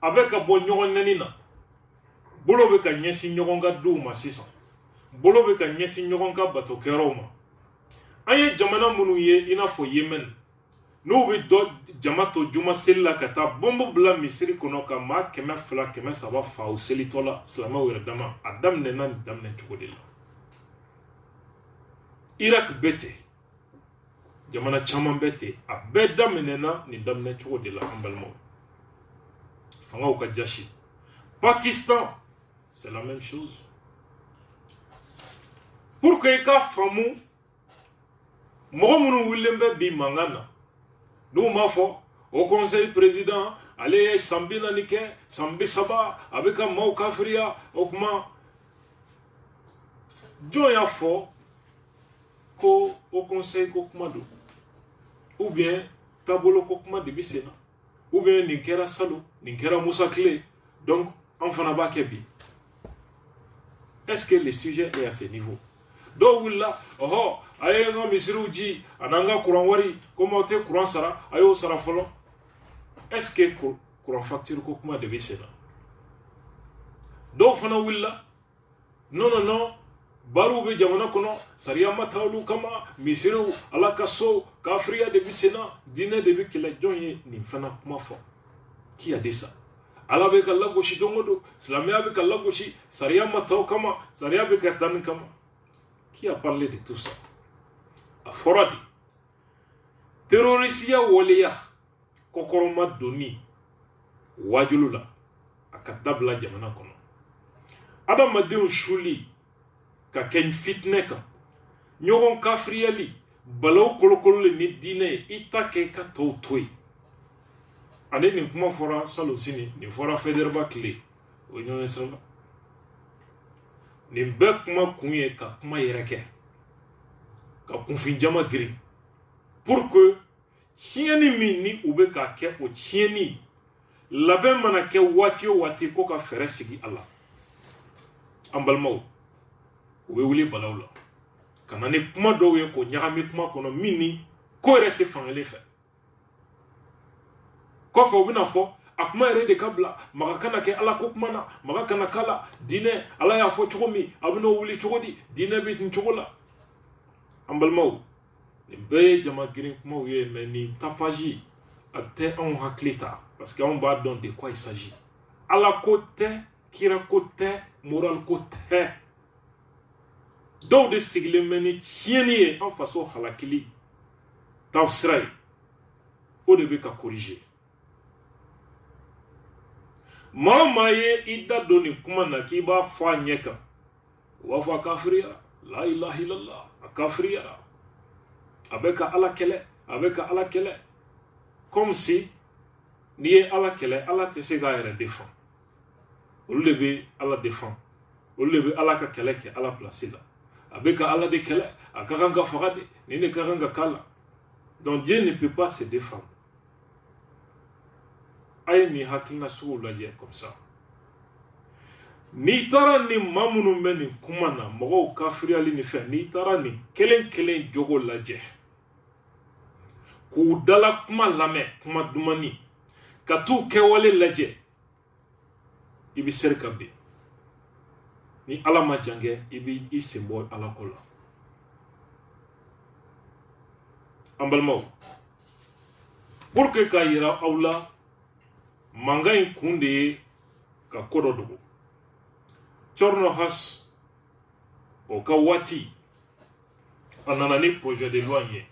abeka bo nyogon nenina bolo be ka nyesi nyogon ga duma sisan bolo be ka nyesi nyogon ka bato keroma aye jamana munu ye ina fo Yemen no be do jamato juma sella kata bombo bla misiri kono ka ma keme fla keme saba fa o selitola salama wera dama adam ne nan dam ne chukodila Iraq bete jamana chaman bete abeda menena ni dam ne chukodila ambalmo fanga o ka jashi Pakistan c'est la même chose pour que ka famu mo munu wilembe bi mangana nous m'a fait au conseil président allez sambi nanike sambi saba avec un mot kafria okma joya fo ko au conseil ko kumado ou bien tabolo ko kuma de bisena ou bien ninkera salo ninkera musakle donc enfin ba kebi est-ce que le sujet est à ce niveau do willa oho aye no misiruji ananga courant wari comment te courant sara ayo sara folo est-ce que courant facture ko kuma de bisena do fana willa non baru be jamana kono sariya matawlu kama misiru alaka so kafriya de bisena dine de bi kila jonye ni fana kuma fo qui a dit ça ala be kala goshi dongodo islamia be kala goshi sariya mataw kama sariya be katan kama. Qui a parlé de tout ça? A Foradi. Terrorisia Wolia. Kokoroma Doni. Wajulula. A Kadabla Jamana Kono. Adam Madeu Shuli. Ka Ken Fitneka. Nyoron Kafriali. Balo Kolokolo ni dine. Ita Keka Totoi. Ane ni kuma fora salosini. Ni fora Federba Kle. Oño Sanga. Ni be kuma kunye ka kuma yereke ka kunfinjama giri pour que chieni mi ni ube ka ke o chieni labe mana ke wati o wati ko ka fere sigi Allah ambalmaw ube wuli balawla kana ni kuma do ye ko nyagami kuma kono mini ko rete fangele fe ko fo bina fo akuma ere de kabla maka kana ke ala ko kuma na maka kana kala dine ala ya fo chogomi abino wuli chogodi dine bitin chogola ambalmaw be jama girin kuma wiye meni tapaji ate on haklita parce que on va don de quoi il s'agit ala côté kira côté moral côté do de sigle meni chieni en façon halakili tafsray o de be ka corriger mama ye idda doni kuma na ki ba fa nyeka wa fa kafriya la ilaha illallah kafriya avec ala kele comme si ni ala kele ala te se ga yere défend o lever ala défend o lever ala ka kele ke ala place là avec ala de kele akanga farade ni ne karanga kala donc Dieu ne peut pas se défendre. Aye ni hakilina sugu lajɛ comme ça ni tara ni mamunu mɛ ni kuma na mɔgɔw kafiriyali ni fɛn ni tara ni kelen jogo lajɛ k'u dala kuma lamɛn kuma dumani ka t'u kɛwale lajɛ i bi seri ka ben ni ala ma jangɛ i bi i sen bɔ ala ko la an balimaw pour que ka yira aw la manga in kun de ye ka ko dɔ dogo Corno Has o ka waati a nana ni projet de loi ye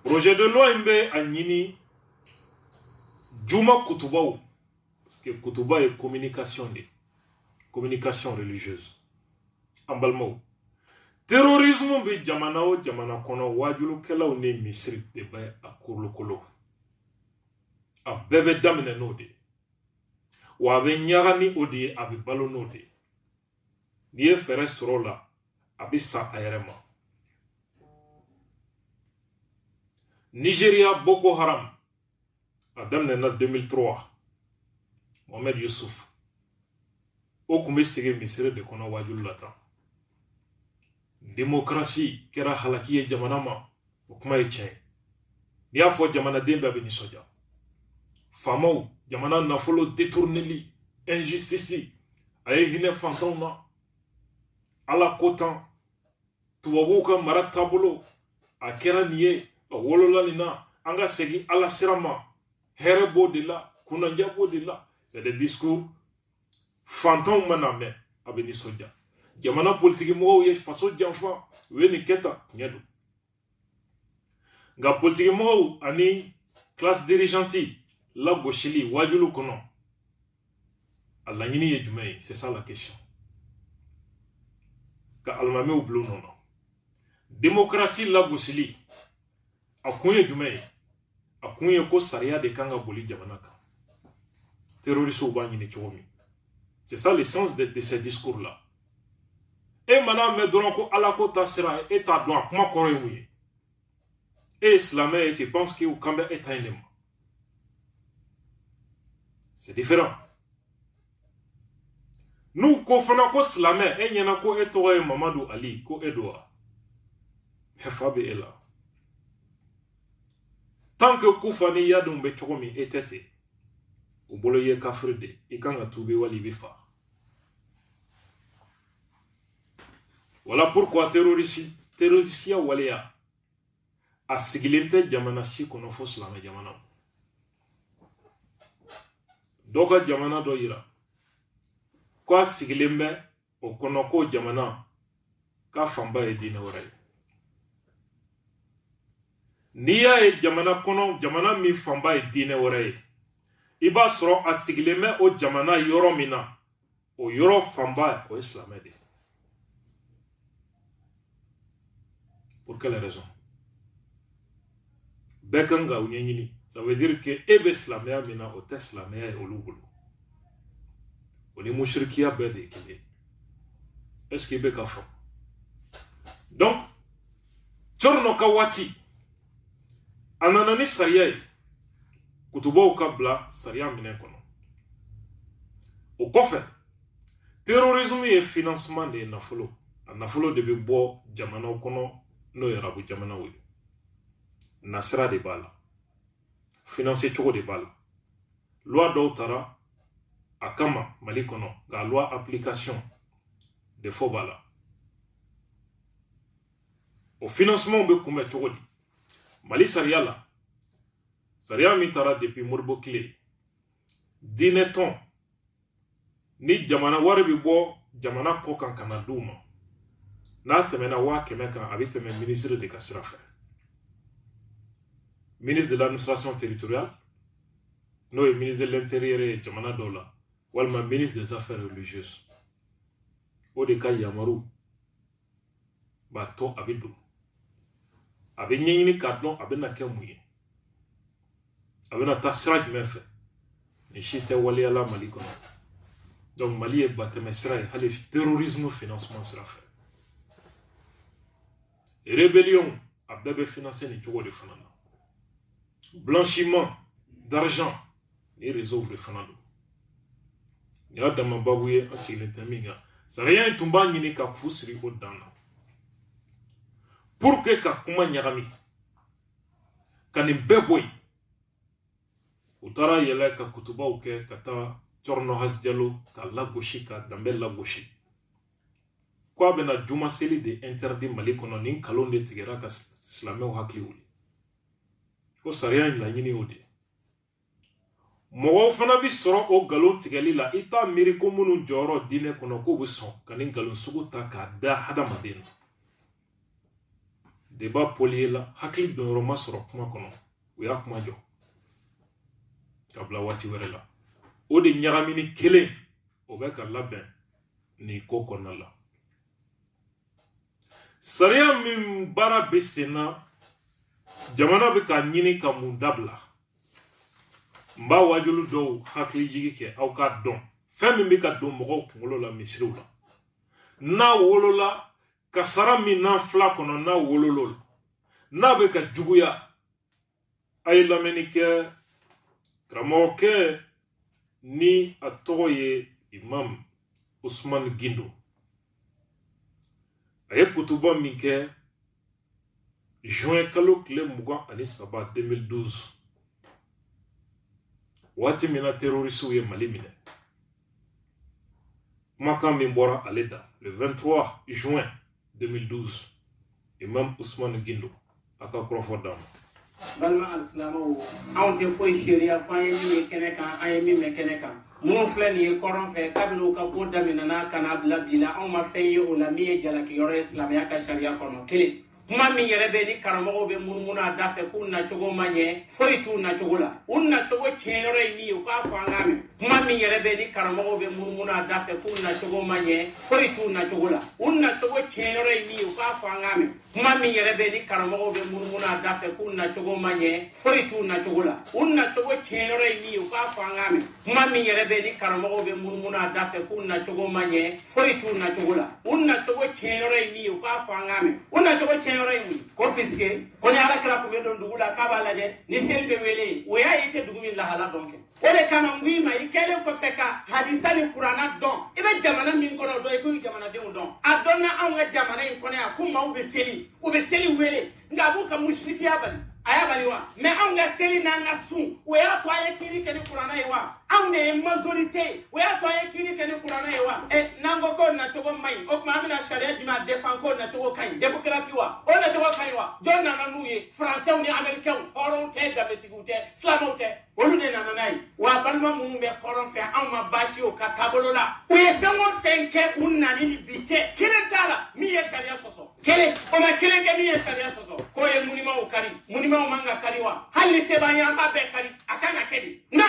projet de loi in bɛ a ɲini juma kutubaw parce que kutuba ye communication religieuse an balimaw terrorisme bɛ jamana o jamana kɔnɔ wajulukɛlaw ni misiri de bɛ a kolokolo a bɛɛ bɛ daminɛ n'o de wa a bɛ ɲaga ni o de ye a bɛ balo n'o de ye n'i ye fɛɛrɛ sɔrɔ o la a bɛ sa a yɛrɛ ma Nigeria Boko Haram a daminɛna 2003 Mohamed Yusuf o kun bɛ sigi misiri de kɔnɔ wajulu la tan démocratie kɛra halaki ye jamana ma o kuma ye tiɲɛ n'i y'a fɔ jamanaden bɛɛ bɛ nisɔndiya faamaw jamana nafolo détourneli injustice a ye hinɛ fantanw na ala ko tan tubabuw ka mara taabolo a kɛra nin ye a wolola nin na an ka segin ala sira ma hɛrɛ b'o de la kunandiya b'o de la c'est des discours fantanw mana mɛn a bɛ nisɔndiya jamana politiki mɔgɔw ye faso janfa u ye nin kɛ tan tiɲɛ don nka politiki mɔgɔw ani classe dirigeante lagosili wajulu kɔnɔ a laɲini ye jumɛn ye c'est ça la question ka alimamiw bila u nɔ na démocratie lagosili a kun ye jumɛn ye a kun ye ko sariya de kan ka boli jamana kan terroristew b'a ɲini cogo min c'est ça le sens de ces discours là e mana mɛn dɔrɔn ko ala ko ta sira e t'a dɔn a kuma kɔrɔ ye mun ye e ye silamɛ ye tu penses que u kan bɛ e ta in de ma c'est différent n'u ko fana ko silamɛ e ɲɛna ko e tɔgɔ ye Mamadu Ali ko e don wa fa bɛ e la tant que kufa ni yadenw bɛ cogo min e tɛ ten u bolo ye kafiri de i kan ka tuubi wali i bɛ fa voilà pourquoi terrorisiya waleya a sigilen tɛ jamana si kɔnɔ fo silamɛ jamana dɔ ka jamana dɔ yira ko a sigilen bɛ o kɔnɔ ko jamana k'a fanba ye diinɛ wɛrɛ ye n'i y'a ye jamana kɔnɔ jamana min fanba ye diinɛ wɛrɛ ye i b'a sɔrɔ a sigilen bɛ o jamana yɔrɔ min na o yɔrɔ fanba o ye silamɛ de ye pour quelle raison bɛɛ kan ka o ɲɛɲini ça veut dire que e bɛ silamɛya min na o tɛ silamɛya ye olu bolo o ni mushrikiya bɛɛ de ye kelen est-ce que i bɛ ka fɔ donc Cɔrɔnɔ ka waati a nana ni sariya ye kutubaw ka bila sariya minɛ kɔnɔ o kɔfɛ terrorisme ye financement de ye nafolo a nafolo de bɛ bɔ jamanaw kɔnɔ n'o ye arabu jamanaw ye nasira de b'a la financer cogo de b'a la loi dɔw taara a kama Mali kɔnɔ nka loi application défaut b'a la o financement bɛ kunbɛn cogo di Mali sariya la sariya min taara depuis Modibo Kile diinɛ tɔn ni jamana wari bɛ bɔ jamana kɔ kan ka na d'u ma n'a tɛmɛna 500 kan a bɛ tɛmɛ ministre de ka sira fɛ ministre de l'administration territoriale n'o ye ministre de l'intérieur ye jamana dɔw la walima ministre des affaires religieuses o de ka yamaru b'a to a bɛ don a bɛ ɲɛɲini k'a dɔn a bɛna kɛ mun ye a bɛna taa sira jumɛn fɛ ni si tɛ waliyala Mali kɔnɔ donc Mali ye batɛmɛ sira ye hali terrorisme financement sira fɛ rébellion a bɛɛ bɛ financer ni cogo de fana na blanchiment d'argent ni réseau de fana don ni y'a dama babu ye a sigilen tɛ min kan sariya in tun b'a ɲini ka fu siri o dan na pour que ka kuma ɲagami ka nin bɛɛ bɔ yen u taara yɛlɛ ka kutubaw kɛ ka taa Cɔrɔnɔ Haj Diallo ka lagosi ka danbe lagosi ko a bɛna juma seli de interdit Mali kɔnɔ nin nkalon de tigɛra ka silamɛw hakili wuli ko sariya in laɲini y'o de mɔgɔw fana bi sɔrɔ o nkalon tigɛli la i t'a miiri ko minnu jɔyɔrɔ diinɛ kɔnɔ k'o bɛ sɔn ka nin nkalon sugu ta k'a da hadamaden na débat polier la hakili dɔnyɔrɔ ma sɔrɔ kuma kɔnɔ u y'a kuma jɔ ka bila waati wɛrɛ la o de ɲagamini kelen o bɛ ka labɛn nin ko kɔnɔna la sariya min baara bɛ sen na jamana bɛ ka ɲini ka mun dabila n b'a wajulu dɔw hakili jigi kɛ aw k'a dɔn fɛn min bɛ ka don mɔgɔw kunkolo la misiriw la n'a wolola kasara min n'a fila kɔnɔ n'a wololo la n'a bɛ ka juguya ay lamɛnni kɛ karamɔgɔkɛ ni a tɔgɔ ye Imam Usman Gindo. A ye kutuba min kɛ juin kalo tile 23 2012 waati min na terrorisiw ye Mali minɛ. Kumakan min bɔra ale da le 23 juin 2012 Imam Usman Gindo a ka kɔrɔfɔ d'a ma. balma alisilamaw anw tɛ foyi sariya fɔ an ye min ye kɛnɛ kan an ye min mɛn kɛnɛ kan minnu filɛ nin ye kɔrɔn fɛ kabini u ka ko daminɛna ka n'a bila bi la anw ma fɛn ye o la min ye jalakiyɔrɔ ye silamɛya ka sariya kɔnɔ kelen kuma min yɛrɛ bɛ ni karamɔgɔw bɛ munumunu a da fɛ k'u nacogo ma ɲɛ foyi t'u nacogo la u nacogo tiɲɛyɔrɔ ye min ye u k'a fɔ an k'a mɛn kuma min yɛrɛ bɛ ni karamɔgɔw bɛ munumunu a da fɛ k'u nacogo ma ɲɛ foyi t'u nacogo la u nacogo tiɲɛyɔrɔ ye min ye u k'a fɔ an k'a mɛn kuma min yɛrɛ bɛ ni karamɔgɔw bɛ munumunu a da fɛ k'u nacogo ma ɲɛ foyi t'u nacogo la u nacogo tiɲɛyɔrɔ ye min ye u k'a fɔ an k'a mɛn kuma min yɛrɛ bɛ ni karamɔgɔw bɛ munumunu a da fɛ k'u nacogo ma ɲɛ foyi t'u nacogo la u nacogo tiɲɛyɔrɔ ye min ye u k'a fɔ an k'a mɛn u nacogo tiɲɛyɔrɔ ye mun ye ko puisque ko ni alakira tun bɛ don dugu la k'a b'a lajɛ ni seli bɛ wele o y'a ye i tɛ dugu min lahala dɔn kɛ o de kama n ko i ma i kɛlen kɔfɛ ka hadisa ni kuranna dɔn i bɛ jamana min kɔnɔ dɔn i k'o jamanadenw dɔn a dɔnna anw ka jamana in kɔnɔ yan ko maaw bɛ seli u bɛ seli wele nka a b'u ka musirikiya bali a y'a bali wa mɛ anw ka seli n'an ka sun o y'a to an ye kiiri kɛ ni kuranna ye wa anw de ye majorité o y'a to an ye kiiri kɛ ni kuranna ye wa n'an ko k'o nacogo man ɲi o tuma an bɛna sariya jumɛn défend k'o nacogo ka ɲi démocratie wa o nacogo ka ɲi wa jɔn nana n'u ye français ni américains hɔrɔnw tɛ danbetigiw tɛ silamɛw tɛ olu de nana n'a ye wa balima minnu bɛ kɔrɔn fɛ anw ma baasi o ka taabolo la u ye fɛn o fɛn kɛ u nani ni bi cɛ kelen t'a la min ye sariya sɔsɔ kelen o ma kelen kɛ min ye sariya sɔsɔ k'o ye munimaw kari munimaw man ka kari wa hali ni se b'an ye an b'a bɛɛ kari a kan ka kɛ de na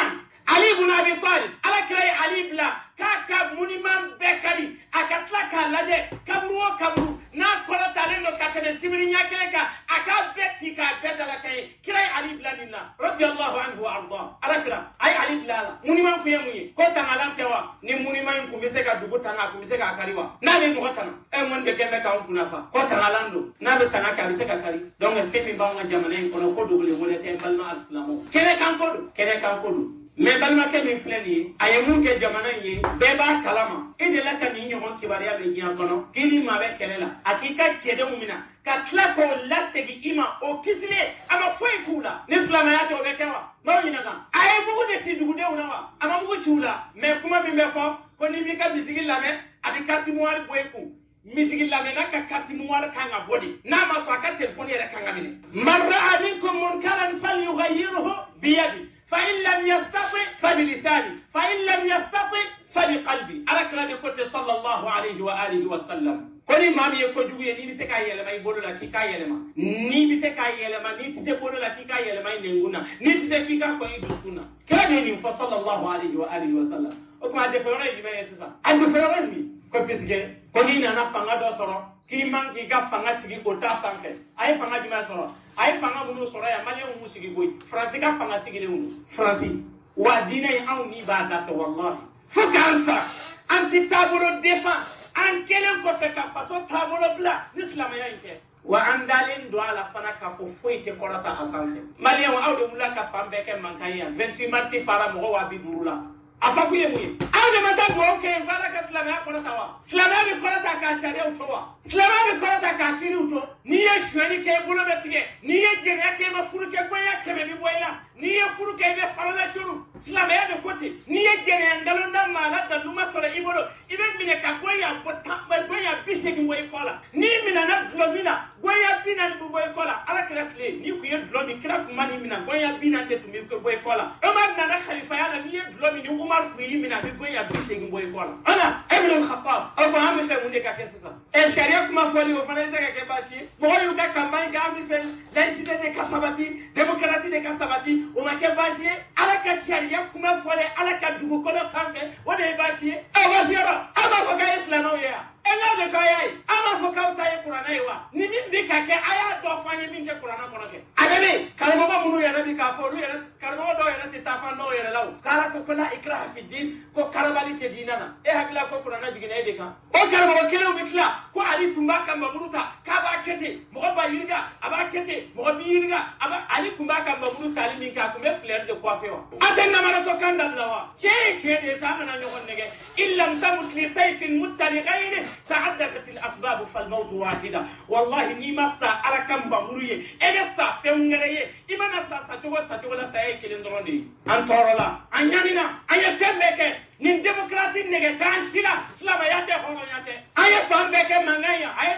Ali ibn Abi Talib alakira ye Ali bila k'a ka muniman bɛɛ kari a ka tila k'a lajɛ kaburu o kaburu n'a kɔrɔtalen don ka tɛmɛ sibiri ɲɛ kelen kan a k'a bɛɛ ci k'a bɛɛ dalakan ye kira ye Ali bila nin na radiyallahu anhu wa arda alakira a ye Ali bila a la muniman kun ye mun ye ko tangalan tɛ wa ni muniman in kun bɛ se ka dugu tanga a kun bɛ se k'a kari wa n'ale mɔgɔ tanga mun de kɛ bɛ k'anw kunna fa ko tangalan don n'a bɛ tanga kɛ a bɛ se ka kari donc se min b'anw ka jamana in kɔnɔ ko dogolen wale tɛ n balima alisilamɛw kɛnɛ kan ko don kɛnɛ kan ko don mais balimakɛ min filɛ nin ye a ye mun kɛ jamana in ye bɛɛ b'a kalama e delila ka nin ɲɔgɔn kibaruya bɛ diɲɛ kɔnɔ k'i ni maa bɛ kɛlɛ la a k'i ka cɛdenw minɛ ka tila k'o lasegin i ma o kisilen a ma foyi k'u la ni silamɛya tɛ o bɛ kɛ wa n'aw ɲininka a ye mugu de ci dugudenw na wa a ma mugu ci u la mais kuma min bɛ fɔ ko n'i b'i ka misigi lamɛn a bɛ carte mémoire bɔ i kun misigi lamɛnna ka carte mémoire kan ka bɔ de n'a ma sɔn a ka telefɔni yɛrɛ kan ka minɛ man ra'a minkum munkaran falyughayyirhu biyadihi فإن لم يستطع فبلسانه فإن لم يستطع فبقلبه على كلام كتب صلى الله عليه وآله وسلم koni mami ye ko jugu ye ni bi se ka yɛlɛma i bolo la k'i ka yɛlɛma ni bi se ka yɛlɛma ni ti se bolo la k'i ka yɛlɛma i nenguna ni ti se k'i ka kɔn i dusukun na kira de ye nin fɔ sallallahu alaihi wa alihi wa sallam o tuma a defɛyɔrɔ ye jumɛn ye sisan a defɛyɔrɔ ye mun ye ko puisque ko n'i nana fanga dɔ sɔrɔ k'i man k'i ka fanga sigi o t'a sanfɛ a ye fanga jumɛn sɔrɔ a ye fanga minnu sɔrɔ yan maliyɛnw m'u sigi koyi faransi ka fanga sigilen don faransi wa diinɛ in anw ni b'a da fɛ wallahi fo k'an sa an ti taabolo défend an kelen kɔfɛ ka faso taabolo bila ni silamɛya in kɛ wa an dalen don a la fana k'a fɔ foyi tɛ kɔrɔta a sanfɛ maliyɛnw aw de wulila ka fan bɛɛ kɛ mankan ye yan 26 marti fara mɔgɔ 250 la a fa kun ye mun ye aw de ma taa dugawu kɛ yen f'ala ka silamɛya kɔrɔta wa silamɛya bɛ kɔrɔta k'a sariyaw to wa silamɛya bɛ kɔrɔta k'a kiiriw to n'i ye suɲɛni kɛ i bolo bɛ tigɛ n'i ye jɛnɛya kɛ i ma furu kɛ goya 100 bi bɔ i la n'i ye furu kɛ i bɛ farala curu silamɛya bɛ ko ten n'i ye jɛnɛya nkalon da maa la dalu ma sɔrɔ i bolo i bɛ minɛ ka goya bɔ goya 80 bɔ i kɔ la n'i minɛna dulɔ min na goya 40 bɛ bɔ i kɔ la ala kira tile n'i kun ye dulɔ min kira kun ma n'i minɛ goya 40 de tun bɛ bɔ i kɔ la Umar nana kalifaya la n'i ye dulɔ min ni Umar kun y'i minɛ a bɛ goya 80 bɔ i kɔ la ala Ibn al-Khattab aw ko an bɛ fɛ mun de ka kɛ sisan sariya kuma fɔli o fana bɛ se ka kɛ baasi ye mɔgɔ y'u ka campagne kɛ an bɛ fɛ laïcité de ka sabati démocratie de ka sabati o ma kɛ baasi ye ala ka sariya kuma fɔlen ala ka dugukolo sanfɛ o de ye baasi ye aw baasi yɔrɔ aw b'a fɔ k'a ye silamɛw ye yan ena de kaya ama foka uta ye kurana yiwa ni min bi ka ke aya do fanye min ke kurana kono ke adame kalmo ba munu yana bi ka fo lu yana kalmo do yana ti tafa no yana law kala ko kala ikrah fi din ko karabali te dinana e hakla ko kurana jigina e de kan o kalmo ko kelo mitla ko ali tumba kan ba munuta ka ba kete mo ba yiriga aba kete mo bi yiriga aba ali kumba kan ba munuta ali min ka ko me flair de ko fe wa atenna mara to kan dan lawa che de sa mana nyogon nege illam tamut li sayfin muttali ghayri تعددت الأسباب فالموت واحدة والله نيما سا أركم بمريه إبسا فيونغريه إما نسا ستوى سايكل اندروني أنتورلا أنيانينا أي سيبك نين ديمقراطي نيجي كان شيلا سلام ياتي هونو ياتي أي فامبك مانغايا أي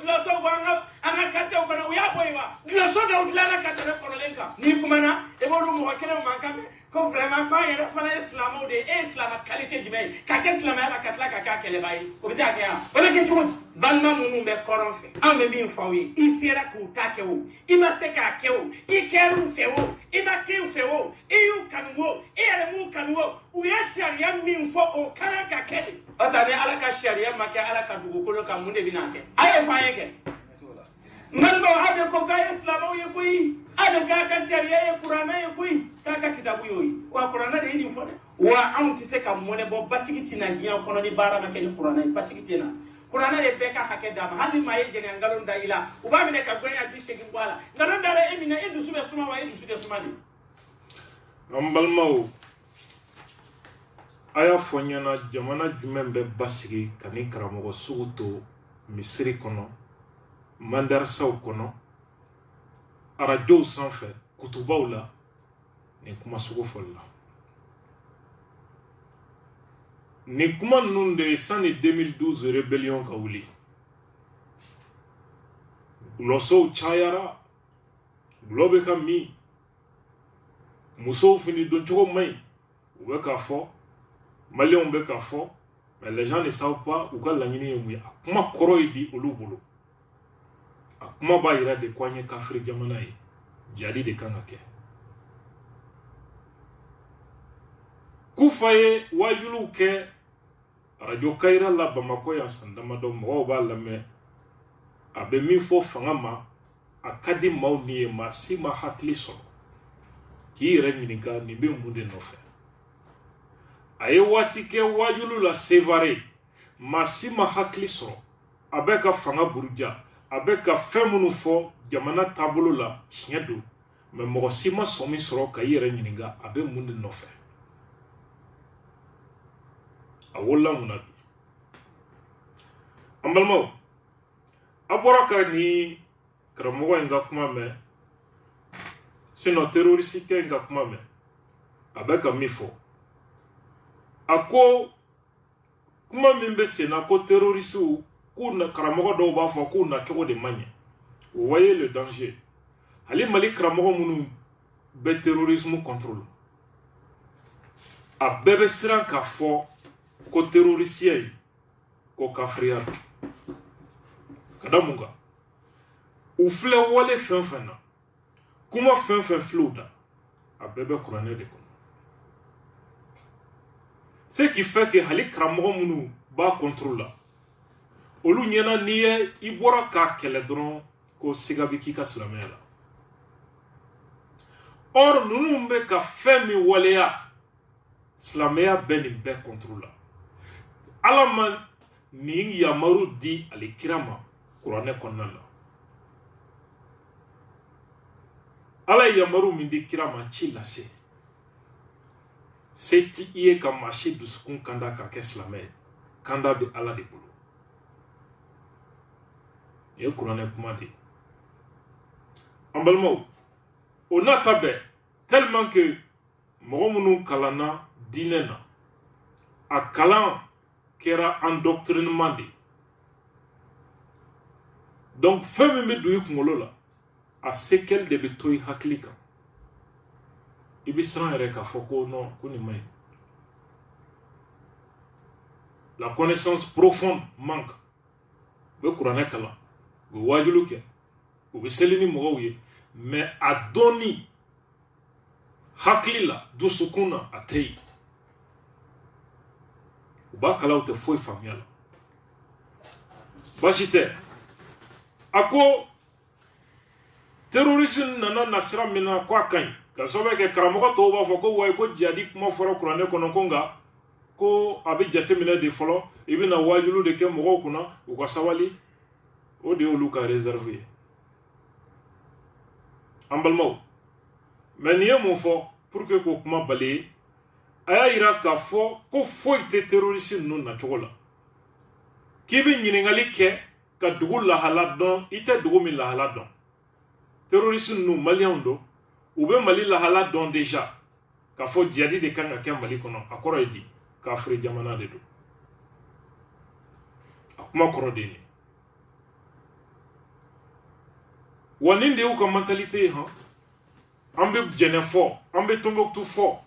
دلوسو وانا أنا كاتي وكنا ويا بويوا دلوسو دوتلانا كاتي رفورلينكا نيكمانا إبورو موكينا مانكامي ko vraiment pas yere fana islamo de islam qualité jumay ka ke islam ala katla ka kele bay o bi ta ke ya o ke chugo balma munu be koron fe am be bin fawi isira ku ta ke o ima se ka ke o I keru fe o ima ke fe o iyu kanwo ere mu kanwo u ya sharia min fo o kala ka ke o ta ne ala ka sharia ma ke ala ka dugo ko ka munde binake ayo fa yeke man ba hade ko ka islamo ye kuyi ada ka sharia ye qur'ana ye kuyi kaka kitabu yoyi wa qur'ana de ni fode wa anti se kam mone bo basigiti na giyan kono ni bara ma ken qur'ana basigiti na qur'ana de be ka hake dama hali ma ye jene ngalon da ila uba mine ka gonya bi segi bwala ngalon da re emina edu sube suma wa edu sube suma ni ambalmaw aya fonyana jamana jumembe basigi kani karamogo suguto misiri kono mandarsaw kono arajo sanfɛ kutubaw la ni kuma sugu fɔli la ni kuma ninnu de sani 2012 rébellion ka wuli gulɔsow cayara gulɔ bɛ ka min musow fini don cogo maɲi u bɛ k'a fɔ maliyɛnw bɛ k'a fɔ mais les gens ne savent pas u ka laɲini ye mun ye a kuma kɔrɔ ye di olu bolo a kuma b'a yira de ko an ye kafiri jamana ye jadi de kan ka kɛ kufa ye wajuliw kɛ radio kayira la Bamako yan san damadɔ mɔgɔw b'a lamɛn a bɛ min fɔ fanga ma a ka di maaw ni ye maa si ma hakili sɔrɔ k'i yɛrɛ ɲininka nin bɛ mun de nɔfɛ a ye waati kɛ wajuliw la Sevare maa si ma hakili sɔrɔ a bɛ ka fanga buruja a bɛ ka fɛn minnu fɔ jamana taabolo la tiɲɛ don mais mɔgɔ si ma sɔn min sɔrɔ ka i yɛrɛ ɲininka a bɛ mun de nɔfɛ a wolola mun na bi an balimaw a bɔra ka ni karamɔgɔ in ka kuma mɛn sinon terroristkɛ in ka kuma mɛn a bɛ ka min fɔ a ko kuma min bɛ sen na ko terroristiw k'u na karamɔgɔ dɔw b'a fɔ k'u na cogo de man ɲɛ o voyez le danger hali Mali karamɔgɔ minnu bɛ terrorisme contrôle a bɛɛ bɛ siran k'a fɔ ko terrorisiya in ko kafiriya don ka da mun kan u filɛ wale fɛn fɛn na kuma fɛn fɛn filɛ u da a bɛɛ bɛ kuranɛ de kɔnɔ ce qui fait que hali karamɔgɔ minnu b'a contrôle la olu ɲɛna n'i ye i bɔra k'a kɛlɛ dɔrɔn ko siga bɛ k'i ka silamɛya la or ninnu bɛ ka fɛn min waleya silamɛya bɛ nin bɛɛ contrôle la ala ma nin yamaru di ale kira ma kuranɛ kɔnɔna la ala ye yamaru min di kira ma ci lase se ti i ye ka maa si dusukun kanda ka kɛ silamɛ ye kanda bɛ ala de bolo ye kuranɛ kuma de an balimaw o n'a ta bɛɛ tellement que mɔgɔ minnu kalanna diinɛ na a kalan kɛra endoctrinement de donc fɛn min bɛ don i kunkolo la a séquelle de bɛ to i hakili kan i bɛ siran yɛrɛ k'a fɔ ko non ko nin man ɲi la connaissance profonde manque u bɛ kuranɛ kalan u bɛ wajilu kɛ u bɛ seli ni mɔgɔw ye mais a dɔnni hakili la dusukun na a tɛ yen u b'a kalan u tɛ foyi faamuya la baasi tɛ a ko terrorisme nana na sira min na ko a ka ɲi ka sababu kɛ karamɔgɔ tɔw b'a fɔ ko wayi ko jihadi kuma fɔra kuranɛ kɔnɔ ko nka ko a bɛ jateminɛ de fɔlɔ i bɛna wajilu de kɛ mɔgɔw kunna u ka sabali o de y'olu ka réserve ye an balimaw mais nin ye mun fɔ pour que k'o kuma bali ye a y'a yira k'a fɔ ko foyi tɛ terroriste ninnu nacogo la k'i bɛ ɲininkali kɛ ka dugu lahala dɔn i tɛ dugu min lahala dɔn terroriste ninnu maliyɛnw don u bɛ Mali lahala dɔn déjà k'a fɔ jihadi de kan ka kɛ Mali kɔnɔ a kɔrɔ ye di kafiri jamana de don a kuma kɔrɔ de ye nin wa nin de y'u ka mentalité ye han an bɛ Jɛnɛ fɔ an bɛ Tombouctou fɔ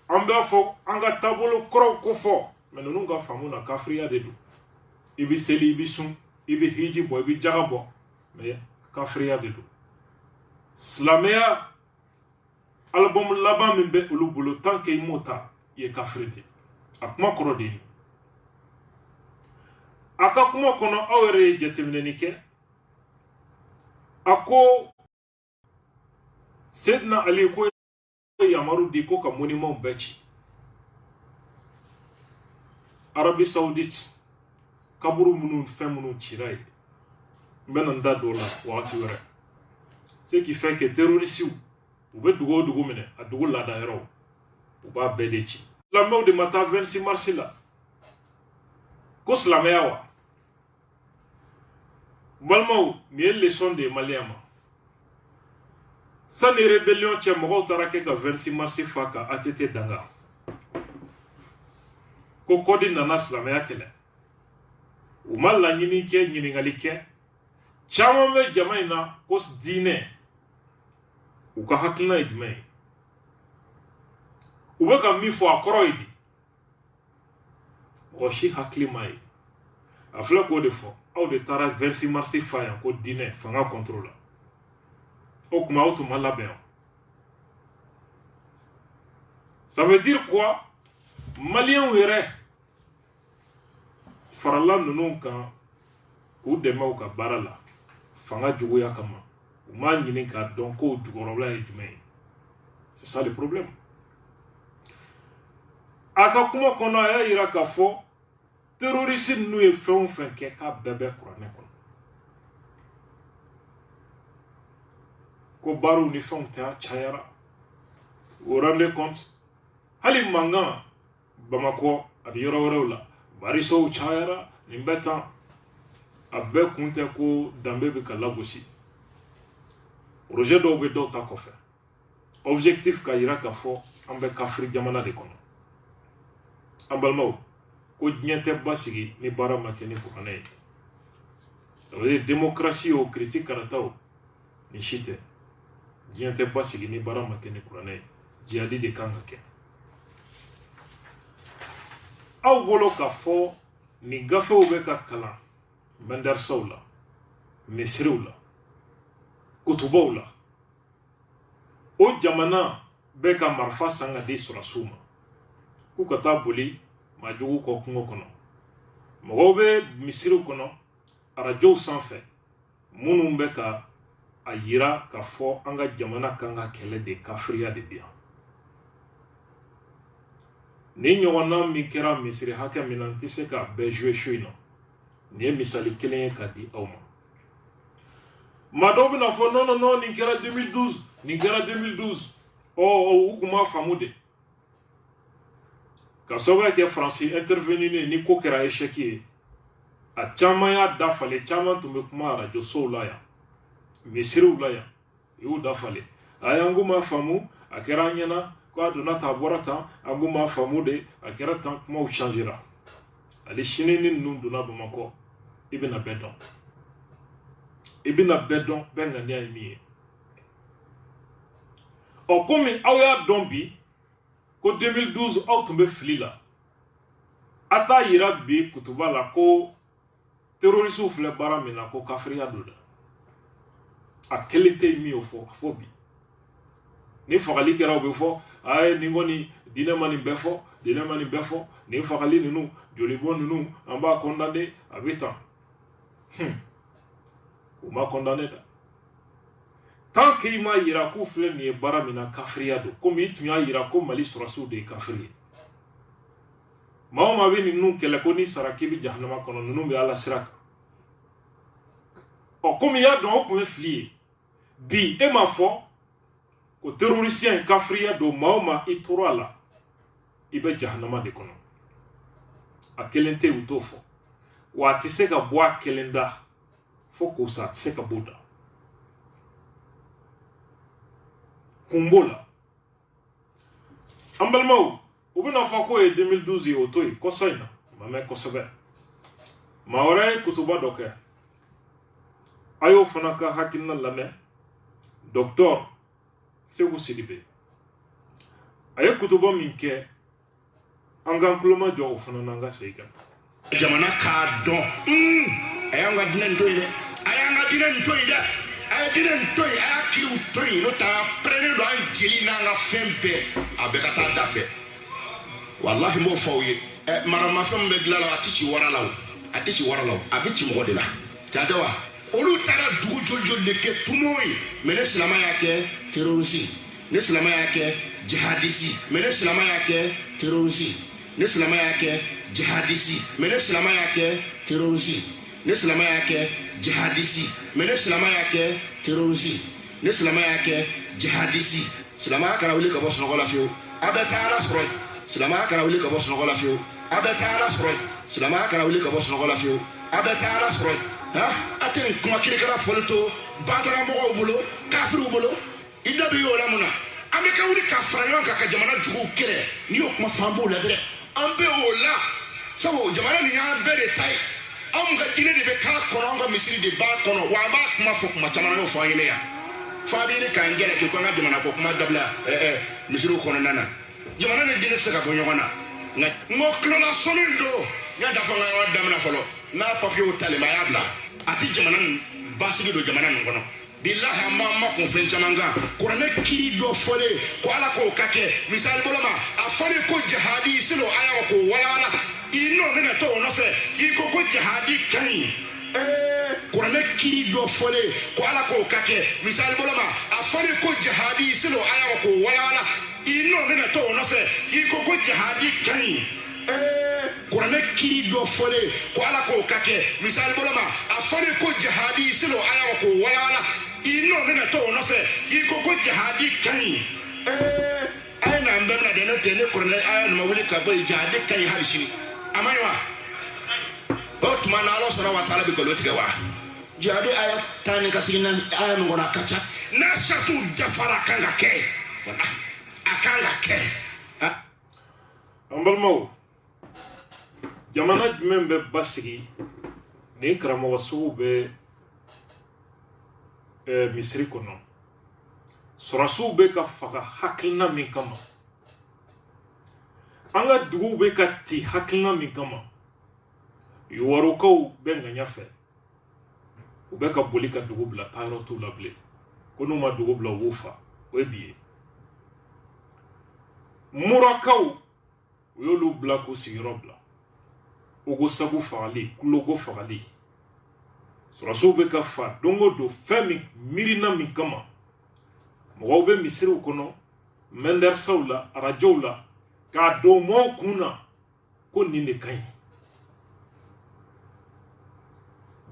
an b'a fɔ an ka taabolo kɔrɔw ko fɔ mais ninnu ka faamu na kafiriya de don i bɛ seli i bɛ sun i bɛ hiji bɔ i bɛ jaga bɔ mais kafiriya de don silamɛya album laban min bɛ olu bolo tant que i m'o ta i ye kafiri de a kuma kɔrɔ de ye a ka kuma kɔnɔ aw yɛrɛ ye jateminɛni kɛ a ko Seydina Ali ko yamaru di ko ka monument bɛɛ ci Arabie Saoudite kaburu minnu fɛn minnu cira ye n bɛna n da don o la wagati wɛrɛ ce qui fait que terroristes u bɛ dugu o dugu minɛ a dugu laada yɔrɔw u b'a bɛɛ de ci silamɛw de ma taa 26 mars la ko silamɛya wa balimaw nin ye leçon de ye maliyɛn ma sani rébellion cɛ mɔgɔw taara kɛ ka 26 mars fa ka ATT danga ko kɔdi nana silamɛya kɛlɛ u ma laɲini kɛ ɲininkali kɛ caman bɛ jama in na ko diinɛ u ka hakilina ye jumɛn ye u bɛ ka min fɔ a kɔrɔ ye di mɔgɔ si hakili ma ye a filɛ k'o de fɔ aw de taara 26 mars fa yan ko diinɛ fanga contrôle la o kuma aw tun ma labɛn o ça veut dire quoi maliyɛnw yɛrɛ farala ninnu kan k'u dɛmɛ u ka baara la fanga juguya kama u m'a ɲini k'a dɔn k'o jukɔrɔla ye jumɛn ye c'est ça le problème a ka kuma kɔnɔ a y'a yira k'a fɔ terroriste ninnu ye fɛn o fɛn kɛ k'a bɛɛ bɛ kuranɛ kɔnɔ ko baaraw ni fɛnw tɛ cayara vous vous rendez compte hali mankan Bamakɔ ani yɔrɔ wɛrɛw la barisow cayara nin bɛ tan a bɛɛ kun tɛ ko danbe bɛ ka lagosi projet dɔw bɛ dɔw ta kɔfɛ objectif ka yira k'a fɔ an bɛ kafiri jamana de kɔnɔ an balimaw ko diɲɛ tɛ basigi ni baara ma kɛ ni kuranɛ ye ça veut dire démocratie o critique karata o nin si tɛ diɲɛ tɛ basigi ni baara ma kɛ ni kuranɛ ye jihadi de kan ka kɛ aw bolo k'a fɔ ni gafew bɛ ka kalan mandarsaw la misiriw la kutubaw la o jamana bɛ ka marifa san ka di sɔrɔsiw ma k'u ka taa boli maajugu kɔ kungo kɔnɔ mɔgɔw bɛ misiriw kɔnɔ arajow sanfɛ minnu bɛ ka a yira k'a fɔ an ka jamana kan ka kɛlɛ de kafiriya de bi yan ni ɲɔgɔnna min kɛra misiri hakɛ min na n tɛ se k'a bɛɛ jouer su in na nin ye misali kelen ye k'a di aw ma maa dɔw bɛna fɔ non non non nin kɛra 2012 nin kɛra 2012 u kun m'a faamu de ka sababu kɛ Faransi intervenir ni ko kɛra échec ye a caman y'a dafalen caman tun bɛ kuma arajo sow la yan misiriw la yan i y'u dafalen a y'an kun m'a faamu a kɛra an ɲɛna ko a donna tan a bɔra tan an kun m'a faamu de a kɛra tan kumaw changera ale sini ni ninnu donna Bamakɔ i bɛna bɛɛ dɔn i bɛna bɛɛ dɔn bɛɛ ŋaniya ye min ye ɔ komi aw y'a dɔn bi ko 2012 aw tun bɛ fili la a t'a yira bi kutuba la ko terrorisiw filɛ baara min na ko kafiriya don dɛ a kelen tɛ min y'o fɔ a fɔ bi ni fagali kɛra o bɛ fɔ a ye nin kɔni diinɛ ma nin bɛɛ fɔ diinɛ ma nin bɛɛ fɔ nin fagali ninnu jolibɔ ninnu an b'a condamner a bɛ tan u ma condamné da tant que i ma yira k'u filɛ nin ye baara min na kafiriya don komi i tun y'a yira ko Mali sɔrɔsiw de ye kafiri ye maa o maa bɛ ninnu kɛlɛ ko n'i sara k'i bɛ jahanama kɔnɔ ninnu bɛ Ala sira kan komi i y'a dɔn o tun ye fili ye bi e m'a fɔ ko terrorisiya in kafiriya don maa o maa i tora a la i bɛ jahanama de kɔnɔ a kelen tɛ u t'o fɔ wa a tɛ se ka bɔ a kelen da fo k'o sa a tɛ se ka bɔ da kun b'o la an balimaw u bɛna fɔ k'o ye 2012 ye o to yen kɔsɔ in na ma mɛn kosɛbɛ maa wɛrɛ ye kutuba dɔ kɛ a y'o fana ka hakilina lamɛn Docteur Segu Sidibe a ye kutuba min kɛ an k'an kuloma jɔ o fana n'an ka segin kan jamana k'a dɔn a y'an ka diinɛ nin to yen dɛ a y'an ka diinɛ nin to yen dɛ a ye diinɛ nin to yen a y'a kiriw to yen n'o tɛ an pɛrɛnnen don an jeli n'an ka fɛn bɛɛ a bɛɛ ka taa da fɛ walahi n b'o fɔ aw ye maramafɛn min bɛ dilan la a tɛ ci wara la o a tɛ ci wara la o a bɛ ci mɔgɔ de la tiɲɛ tɛ wa olu taara dugu joli joli de kɛ tumo ye mais ne silama y'a kɛ terroriste ne silama y'a kɛ jihadiste mais ne silama y'a kɛ terroriste ne silama y'a kɛ jihadiste mais ne silama y'a kɛ terroriste ne silama y'a kɛ jihadiste mais ne silama y'a kɛ terroriste ne silama y'a kɛ jihadiste silamaya kana wuli ka bɔ sunɔgɔ la fiyewu a bɛ taa Ala sɔrɔ yen silamaya kana wuli ka bɔ sunɔgɔ la fiyewu a bɛ taa Ala sɔrɔ yen silamaya kana wuli ka bɔ sunɔgɔ la fiyewu a bɛ taa Ala sɔrɔ yen a tɛ nin kuma kirikara fɔli to batara mɔgɔw bolo kafiriw bolo i da bɛ y'o la mun na an bɛ ka wuli ka fara ɲɔgɔn kan ka jamana juguw kɛlɛ n'i y'o kuma fɔ an b'o la dɛ an bɛ o la sabu jamana nin y'an bɛɛ de ta ye anw ka diinɛ de bɛ k'a kɔnɔ anw ka misiri de b'a kɔnɔ wa an b'a kuma fɔ kuma caman y'o fɔ an ɲɛna yan fo a bɛ ɲini k'an gɛlɛ k'i ko an ka jamana ko kuma dabila misiriw kɔnɔna na jamana ni diinɛ tɛ se ka bɔ ɲɔgɔn na nka n ko kilola sɔnni don n y'a dafa n ka yɔrɔ daminɛ fɔlɔ n'a papiyew talen ma a y'a bila a tɛ jamana nin basigi don jamana nin kɔnɔ bilahi an b'an makun fɛn caman kan kuranɛ kiri dɔ fɔlen ko Ala k'o ka kɛ misali bolo ma a fɔlen ko jihadi silo a y'a k'o walawala i n'o bɛna to o nɔfɛ k'i ko jihadi ka ɲi kuranɛ kiri dɔ fɔlen ko Ala k'o ka kɛ misali bolo ma a fɔlen ko jihadi silo a y'a k'o walawala i n'o bɛna to o nɔfɛ k'i ko jihadi ka ɲi kuranɛ kiri dɔ fɔlen ko Ala k'o ka kɛ misali bolo ma a fɔlen ko jihadi silo a y'a k'o walawala i n'o bɛna to o nɔfɛ k'i ko jihadi ka ɲi a ye n'an bɛɛ minɛ dɛ n'o tɛ ne kuranɛ a y'a numa wuli ka bɔ yen jihadi ka ɲi hali sini a ma ɲi wa o tuma na Ala sɔnna wa taala bɛ nkalon tigɛ wa jihadi a ye taa ni ka segin na a ye min kɔnɔ a ka ca n'a saritiw dafara a kan ka kɛ a kan ka kɛ an balimaw jamana jumɛn bɛ basigi nin karamɔgɔ sugu bɛ misiri kɔnɔ sɔrɔsiw bɛ ka faga hakilina min kama an ka duguw bɛ ka ti hakilina min kama yuwarukaw bɛ ŋaɲa fɛ u bɛ ka boli ka dugu bila taayɔrɔ t'u la bilen ko n'u ma dugu bila u b'u fa o ye bi ye murakaw u y'olu bila k'u sigiyɔrɔ bila Ogo Sabu fagali Kulogo fagali sɔrɔsiw bɛ ka fa don o don fɛn min miirina min kama mɔgɔw bɛ misiriw kɔnɔ mɛndarsaw la arajow la k'a don mɔgɔw kun na ko nin de ka ɲi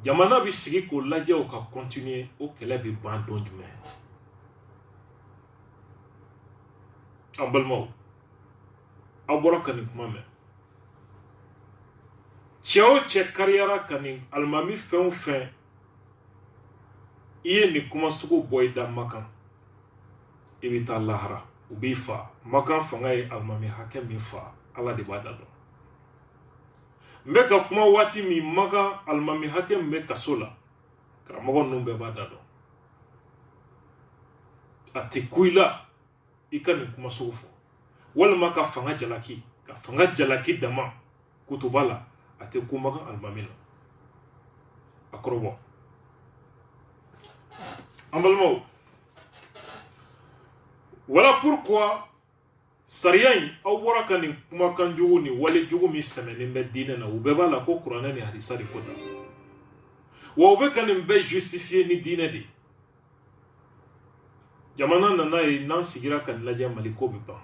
jamana bɛ sigi k'o lajɛ o ka continuer o kɛlɛ bɛ ban don jumɛn an balimaw aw bɔra ka nin kuma mɛn cɛ o cɛ kariyara ka nin alimami fɛn o fɛn i ye nin kuma sugu bɔ i da Makan i bɛ taa lahara u b'i fa Makan fanga ye alimami hakɛ min fa Ala de b'a da dɔn n bɛ ka kuma waati min Makan alimami hakɛ min bɛ kaso la karamɔgɔ ninnu bɛɛ b'a da dɔn a tɛ ku i la i ka nin kuma sugu fɔ walima ka fanga jalaki dama kutuba la a tɛ ku Makan alimami la a kɔrɔbɔ an balimaw voilà pourquoi sariya in aw bɔra ka nin kumakan jugu ni wale jugu min sɛmɛnen bɛ diinɛ na u bɛɛ b'a la ko kuranɛ ni hadisa de ko ta wa be kan be justifier ni diine de jamana nana e nan sigira kan lajɛ maliko bi ban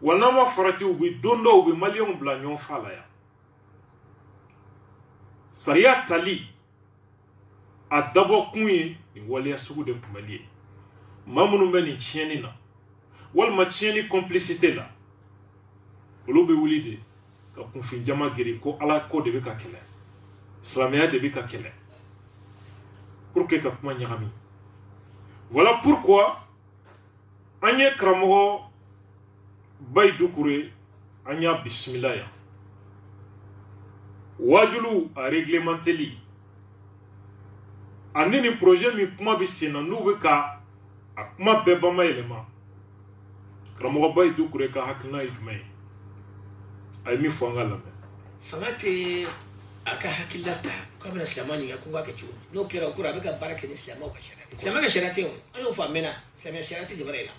wa nama farati u bi dondo u bi malion bla nyon fala ya sariya tali a dabo kun ye ni waliya sugu de kumali mamunu be ni tieni na walma tieni complicité la olu be wuli de ka kunfin jama giri ko ala ko de be ka kɛlɛ silamɛya de be ka kɛlɛ pour que ka kuma ɲagami voilà pourquoi an ye karamɔgɔ Bayi Dukure an y'a bisimila yan wajulu a réglementeli ani ni projet min kuma bi sen na n'u be ka a kuma bɛɛ bamayɛlɛma karamɔgɔ Bayi Dukure ka hakilina ye jumɛn ye a ye min fɔ an ka lamɛn fanga tɛ a ka hakilila ta k'a bɛna silamɛ nin kɛ ko n k'a kɛ cogo min n'o kɛra o kɔrɔ a bɛ ka baara kɛ ni silamɛw ka sariya tɛ silamɛ ka sariya tɛ yen an y'o fɔ a mɛnna silamɛ sariya tɛ jamana in na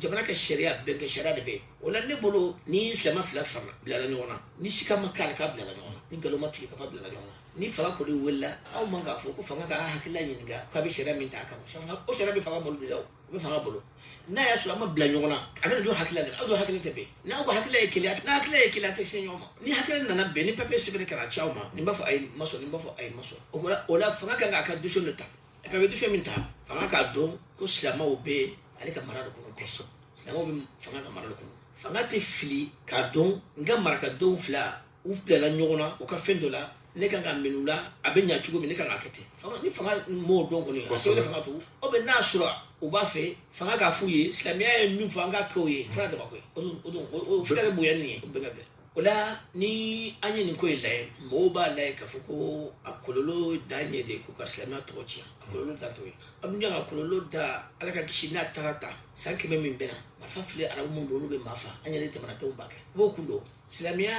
jamana ka sariya bɛnkɛ sariya de bɛ yen o la ne bolo ni silamɛ fila farala bilala ɲɔgɔn na ni sika ma k'ale k'a bilala ɲɔgɔn na ni nkalon ma tigɛ k'a bilala ɲɔgɔn na ni fanga kɔni wulila aw man k'a fɔ ko fanga ka hakilila ɲininka k'a bɛ sariya min ta a kama o sariya bɛ fanga bolo de la o bɛ fanga bolo n'a y'a sɔrɔ an ma bila ɲɔgɔn na a bɛna don hakilila de la aw don hakili tɛ bɛn n'aw ka hakilila ye kelen n'a hakilila ye kelen a tɛ se ɲɔgɔn ma ni hakilila nana bɛn ni papiye sɛbɛnni kana ci aw ma nin b'a fɔ a ye ma sɔn nin b'a fɔ a ye ma sɔn o la fanga kan k'a ka décision de ta papiye décision min ta fanga k'a dɔn ko silamɛw bɛ ale ka mara de kɔnɔ kosɔn silamɛw bɛ fanga ka mara de kɔnɔ fanga tɛ fili k'a dɔn n ka marakadenw fila u bilala ɲɔgɔn na u ka fɛn dɔ la ne kan ka minɛ u la a bɛ ɲɛ cogo min ne kan ka kɛ ten ni fanga m'o dɔn kɔni a sɛbɛnni fanga to o bɛ n'a sɔrɔ u b'a fɛ fanga k'a f'u ye silamɛya ye min fɔ an ka kɛ o ye fana de b'a ko ye o fana bɛ bonya nin ye o bɛ ka bɛn o la ni an ye nin ko in lajɛ mɔgɔw b'a lajɛ k'a fɔ ko a kɔlɔlɔ dan ye de ko ka silamɛya tɔgɔ tiɲɛ a kɔlɔlɔ dan t'o ye a bɛ ɲɛ ka kɔlɔlɔ da ala ka kisi n'a taara ta san 100 min bɛ na marifa fili arabu minnu don olu bɛ maa fa an yɛrɛ jamanadenw b'a kɛ u b'o kun don silamɛya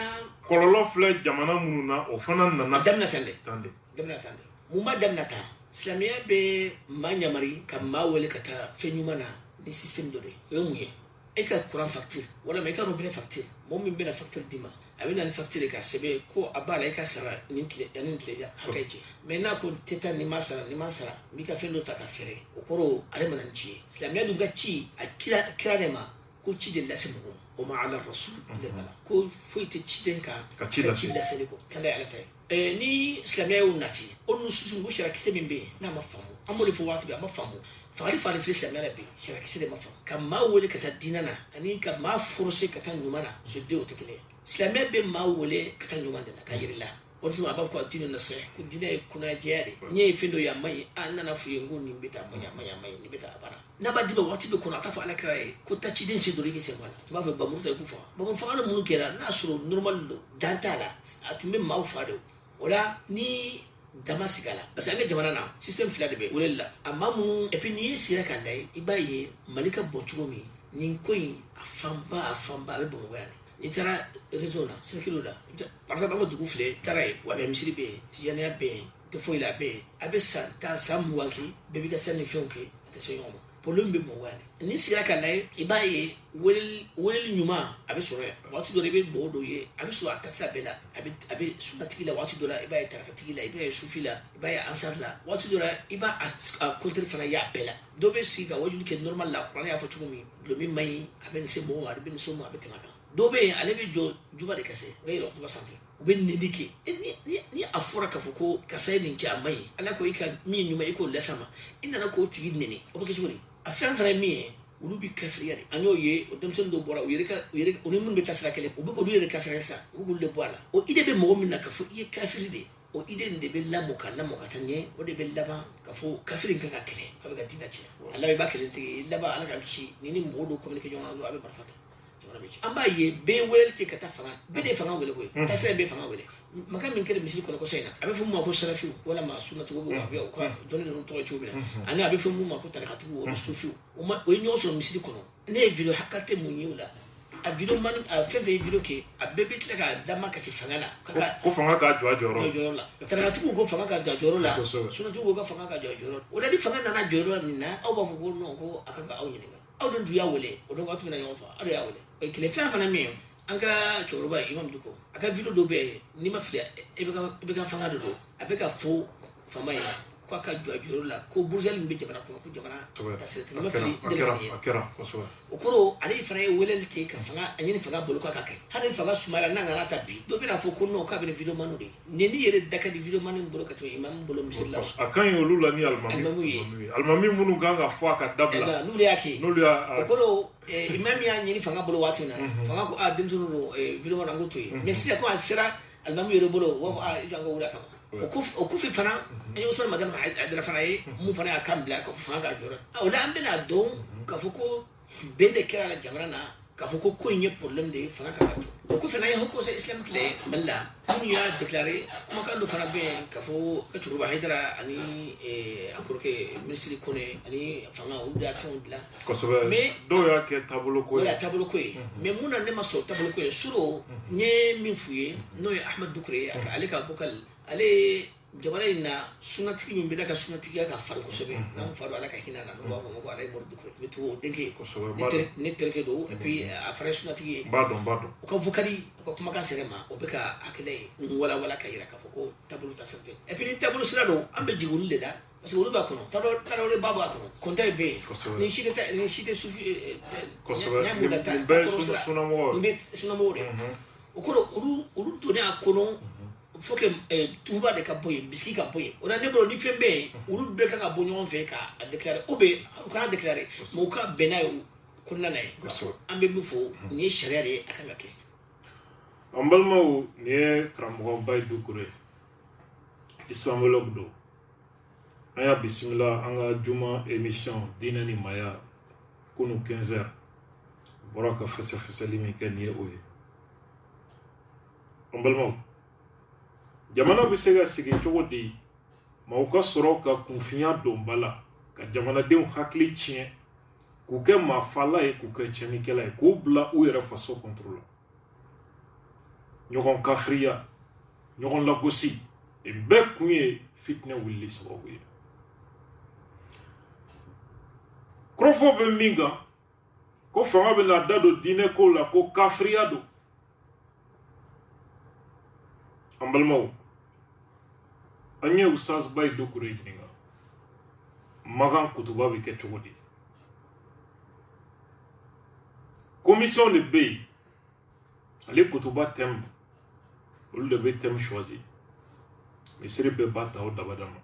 kɔlɔlɔ filɛ jamana minnu na o fana nana daminɛ tan de daminɛ tan de mun b'a daminɛ tan silamɛya bɛ maa ɲamari ka maa wele ka taa fɛn ɲuman na ni système dɔ de ye o ye mun ye e ka courant facture walima e ka robinet facture mɔgɔ min bɛna facture d'i ma a bɛ na ni facture k'a sɛbɛn ko a b'a la e ka sara nin tile hakɛ cɛ mais n'a ko tɛ taa nin ma sara n b'i ka fɛn dɔ ta ka fɛɛrɛ o kɔrɔ ale mana ni ci ye silamɛya dun ka ci a kira de ma ko ci de lase mɔgɔ o ma ala rasul de bala ko foyi tɛ ciden kan ka ci laseli kɔ kala ala ta ye ni silamɛya y'o nati o nususu ko sarakisɛ min bɛ yen n'a ma faamu an b'o de fɔ waati bɛɛ a ma faamu fagali fili silamɛya la bi sarakisɛ de ma faamu ka maa wele ka taa diinɛ na ani ka maa forcer ka taa ɲuman na so den o tɛ kelen ye silamɛya bɛ maa wele ka taa ɲuman de la ka yɛrɛ la o de tuma a b'a fɔ ko diinɛ nasiha ko diinɛ ye kunnajɛya de n'i ye fɛn dɔ ye a ma ɲi a nana f'u ye n ko nin bɛ taa a ma ɲi nin bɛ taa a banna n'a b'a d'i ma waati bɛ kɔnɔ a t'a fɔ ala kira ye ko taa ciden sen dɔrɔn i k'i sen bɔ a la tun b'a fɛ bamuru ta i k'u faga bamuru faga minnu kɛra n'a sɔrɔ normal don dan t'a la a tun bɛ maaw faga de o la ni dama sigi a la parce que an ka jamana na système fila de bɛ wele la a maa minnu et puis n'i ye sira k'a lajɛ i b'a ye mali ka bon cogo min nin ko in a fanba a bɛ bamakɔ yan n'i taara réseau la circuit la par exemple an ka dugu filɛ i taara yen wa misiri bɛ yen tijaniya bɛ yen tɛ foyi la a bɛ yen a bɛ san 20 kɛ bɛɛ b'i ka sani ni fɛnw kɛ a tɛ se ɲɔgɔn ma problème bɛ bamakɔ yan n'i sigira k'a lajɛ i b'a ye weleli ɲuman a bɛ sɔrɔ yan waati dɔ la i bɛ mɔgɔ dɔw ye a bɛ sɔrɔ a taasira bɛɛ la a bɛ sunatigi la waati dɔ la i b'a ye tarafatigi la i b'a ye sufi la i b'a ye ansari la waati dɔ la i b'a contre fana ye a bɛɛ la dɔw bɛ sigi ka wajulu kɛ normal la kuranɛ y'a fɔ cogo min dulɔmin man ɲi a bɛ nin se mɔgɔ ma a bɛ nin se o ma a bɛ tɛmɛ a kan dɔw bɛ yen ale bɛ jɔ juba de kasɛ o ye yɛlɛma sanfɛ u bɛ nindi kɛ ni a fɔra k'a fɔ ko karisa ye nin kɛ a man ɲi ala ko i ka min ye ɲuman i k'o las'a ma i nana k'o tigi nɛni o bɛ kɛ cogo di a fɛn fana ye min ye olu bɛ kafiriya de an y'o ye o denmisɛnnin dɔw bɔra u ni minnu bɛ taa sira kelen u bɛ k'olu yɛrɛ kafiriya sisan u bɛ k'olu de bɔ a la o ide bɛ mɔgɔ min na k'a fɔ i ye kafiri de o ide nin de bɛ lamɔ ka taa ɲɛ o de bɛ laban k'a fɔ kafiri kan ka kɛlɛ a bɛ ka diinɛ tiɲɛ a laban i b'a kelen tigɛ laban ala ka kisi ni mɔgɔ dɔw communiquer ɲɔgɔn na dɔrɔn a bɛ marifa ta an b'a ye bɛɛ weleli tɛ ka taa fanga bɛɛ de ye fanga wele koyi taasira bɛɛ fanga wele maka min kɛra misiri kɔnɔ kɔsɔ in na a bɛ fɔ mun ma ko sarafiw walima sunatigiw bɛ a bɛ u ka dɔnni ninnu tɔgɔ cogo min na ani a bɛ fɔ mun ma ko tarikatigiw o bɛ sufiw o ye ɲɔgɔn sɔrɔ misiri kɔnɔ ne ye video hakilite mun ye o la a video man a fɛn fɛn ye video kɛ a bɛɛ bɛ tila k'a dama kasi fanga la ko fanga ka jɔ a jɔyɔrɔ la tarikatigiw ko fanga ka jɔ a jɔyɔrɔ la sunatigiw ko fanga ka jɔ a jɔyɔrɔ o la ni fanga nana jɔyɔrɔ min na aw b'a fɔ ko non ko a kan ka aw ɲininka aw de dun y'a wele o don waati min na ɲɔgɔn fɛ aw de y'a wele o ye kelen fɛn fana min ye anga choroba imam duko aka video do be ni ma fili e be ka fanga do abeka fo fama ya kwa ka joro la ko burjal mbi jamana ko jamana ta se ni ma fili akira koso okoro ali fana e welel ke ka fanga anyini fanga bolo ka kai hada fanga sumala na ngara tabi do be na fo ko no ka be video manu de ne ni yere daka di video manu bolo ka to imam bolo misilla akan yolu la ni almami munu ganga fo aka dabla no le yake no le okoro imam ya nyini fanga bolo watina fanga ko demsunu no video manu ngoto yi mais ko asira almami yere bolo wo janga wura kama okufi fana ayo so magana ma adra fana yi mu fana ya kan black of fana jora wala ambina don ka foko bende kira la jamana na ka foko ko nye problème de fana ka bato okufi na yi ko sa islam tle balla mun ya déclarer kuma kan do fana be ka fo ka turu ba haidara ani encore que ministre kone ani fana uda tondla ko so mais do ya ke tabolo ko ya tabolo ko mais mun na ne ma so tabolo ko suro nye min fuye no ya ahmad dukre aka alika vocal ale jamana ina sunatiki min bida ka sunatiki ka farko sobe nan faru ala ka hinana no ba ko ala mordu ko meto denke ne terke do et puis afra sunatiki badon ko vokali ko kuma kan serema o be ka akile wala ka ira ka foko tabulu ta sante et puis tabulu sira do ambe jigul le da parce que ba kono taro le baba kono konta be ni shite sufi ko so be sunamo o ko uru to ne akono faut que tuba de ka boye biski ka boye ona ne bro ni fembe uru be ka bo nyon fe ka déclarer obe ka déclarer mo ka benayo kunna nay ambe mu fo ni sharia de akanga ke ambalmo ne kramgo bay du kure islamolog do aya bismillah anga juma émission dina ni maya kunu 15h baraka fasa limi ken ye oye ambalmo jamana bi se ka sigi cogo di ma u ka sɔrɔ ka kunfiya don bala ka jamanadenw hakili tiɲɛ k'u kɛ maafala ye k'u kɛ tiɲɛnikɛla ye k'u bila u yɛrɛ faso kɔntrol la ɲɔgɔn kafiriya ɲɔgɔn lagosi nin bɛɛ kun ye fitinɛ wulili sababu ye kɔrɔfɔ bɛ min kan ko fanga bɛna da don diinɛ kow la ko kafiriya don an balimaw an ye usaz bay dokure ɲininka magan kutuba bɛ kɛ cogo di commission de bɛ yen ale kutuba thème olu de bɛ thème choisi misiri bɛɛ b'a ta o dabada ma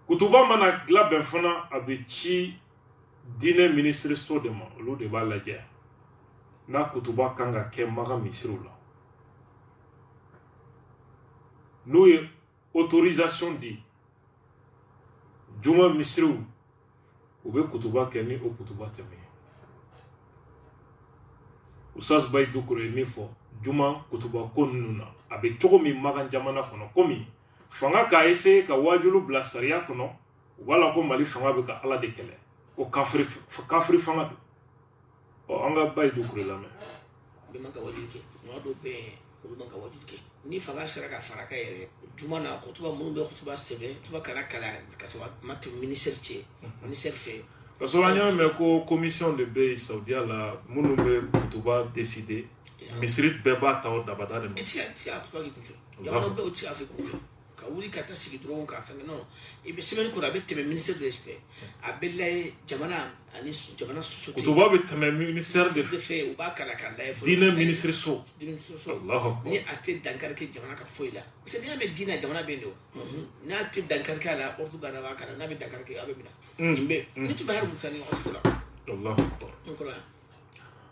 kutuba mana labɛn fana a bɛ ci diinɛ ministre de ma olu de b'a lajɛ n'a kutuba kan ka kɛ magan misiriw la n'u ye autorisation di juma misiriw u bɛ kutuba kɛ ni o kutuba tɛmɛ usaz bay dukure ye min fɔ juma kutuba ko ninnu na a bɛ cogo min magan jamana kɔnɔ komi fanga k'a essayer ka wajulu bila sariya kɔnɔ u b'a la ko mali fanga bɛ ka ala de kɛlɛ ko kafiri fanga don an ka bay dukure lamɛn bɛ man ka wajulu kɛ maa dɔw bɛ yen olu man ka wajulu kɛ ni fanga sera ka fara ka yɛrɛ juma na kutuba minnu bɛ kutuba sɛbɛn tuba kana kala ka sɔrɔ ma tɛmɛ ministère cɛ ministère fɛ parce que an y'a mɛn ko commission de bɛ yen saudiya la minnu bɛ kutuba décider misiri bɛɛ b'a ta o dabada de ma e ti se a kutuba k'i kun fɛ jamana bɛɛ o ti se a fɛ kun fɛ ka wuli ka taa sigi dɔrɔn k'a fɛngɛ non i bɛ semaine kɔnɔ a bɛ tɛmɛ ministère de fɛ a bɛ layɛ jamana ani jamana société kutuba bɛ tɛmɛ ministère de fɛ u b'a kala ka layɛ fɔlɔ diinɛ ministre so Allahu Akbar ni a tɛ dankari kɛ jamana ka foyi la parce que n'i y'a mɛn diinɛ jamana bɛ yen de n'a tɛ dankari kɛ a la ordre banna b'a kala n'a bɛ dankari kɛ a bɛ minɛ nin bɛ ne tun bɛ hali musa ni ɲɔgɔn la Allahu Akbar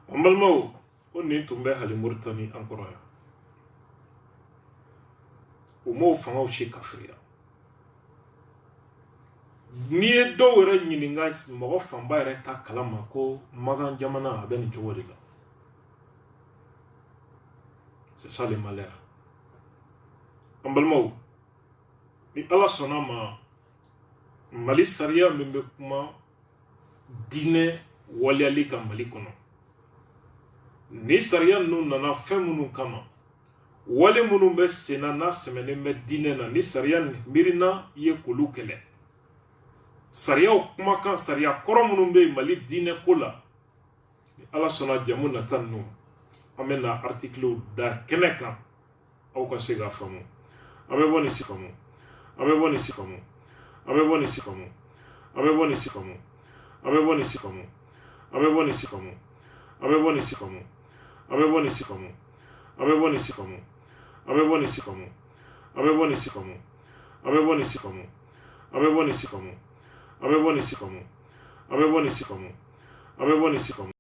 an balimaw ko nin tun bɛ hali Moritani an kɔrɔ yan u m'o fangaw si kafiriya n'i ye dɔw yɛrɛ ɲininka mɔgɔ fanba yɛrɛ ta kalama ko magan jamana a bɛ nin cogo de la c'est ça le malheur an balimaw ni ala sɔnna ma mali sariya min bɛ kuma diinɛ waliyali kan mali kɔnɔ ni sariya ninnu nana fɛn minnu kama wale minnu bɛ senna n'a sɛmɛnen bɛ diinɛ na ni sariya miirina ye k'olu kɛlɛ sariyaw kumakan sariya kɔrɔ minnu bɛ yen mali diinɛ ko la ni ala sɔnna jamu nata ninnu an bɛ na articles da kɛnɛ kan aw ka se k'a faamu an bɛ bɔ nin si faamu an bɛ bɔ nin si faamu an bɛ bɔ nin si faamu an bɛ bɔ nin si faamu an bɛ bɔ nin si faamu an bɛ bɔ nin si faamu an bɛ bɔ nin si faamu an bɛ bɔ nin si faamu an bɛ bɔ nin si faamu an bɛ bɔ nin si faamu an bɛ bɔ nin si faamu an bɛ bɔ nin si faamu an bɛ bɔ nin si faamu an bɛ bɔ nin si faamu an bɛ bɔ nin si faamu an bɛ bɔ nin si faamu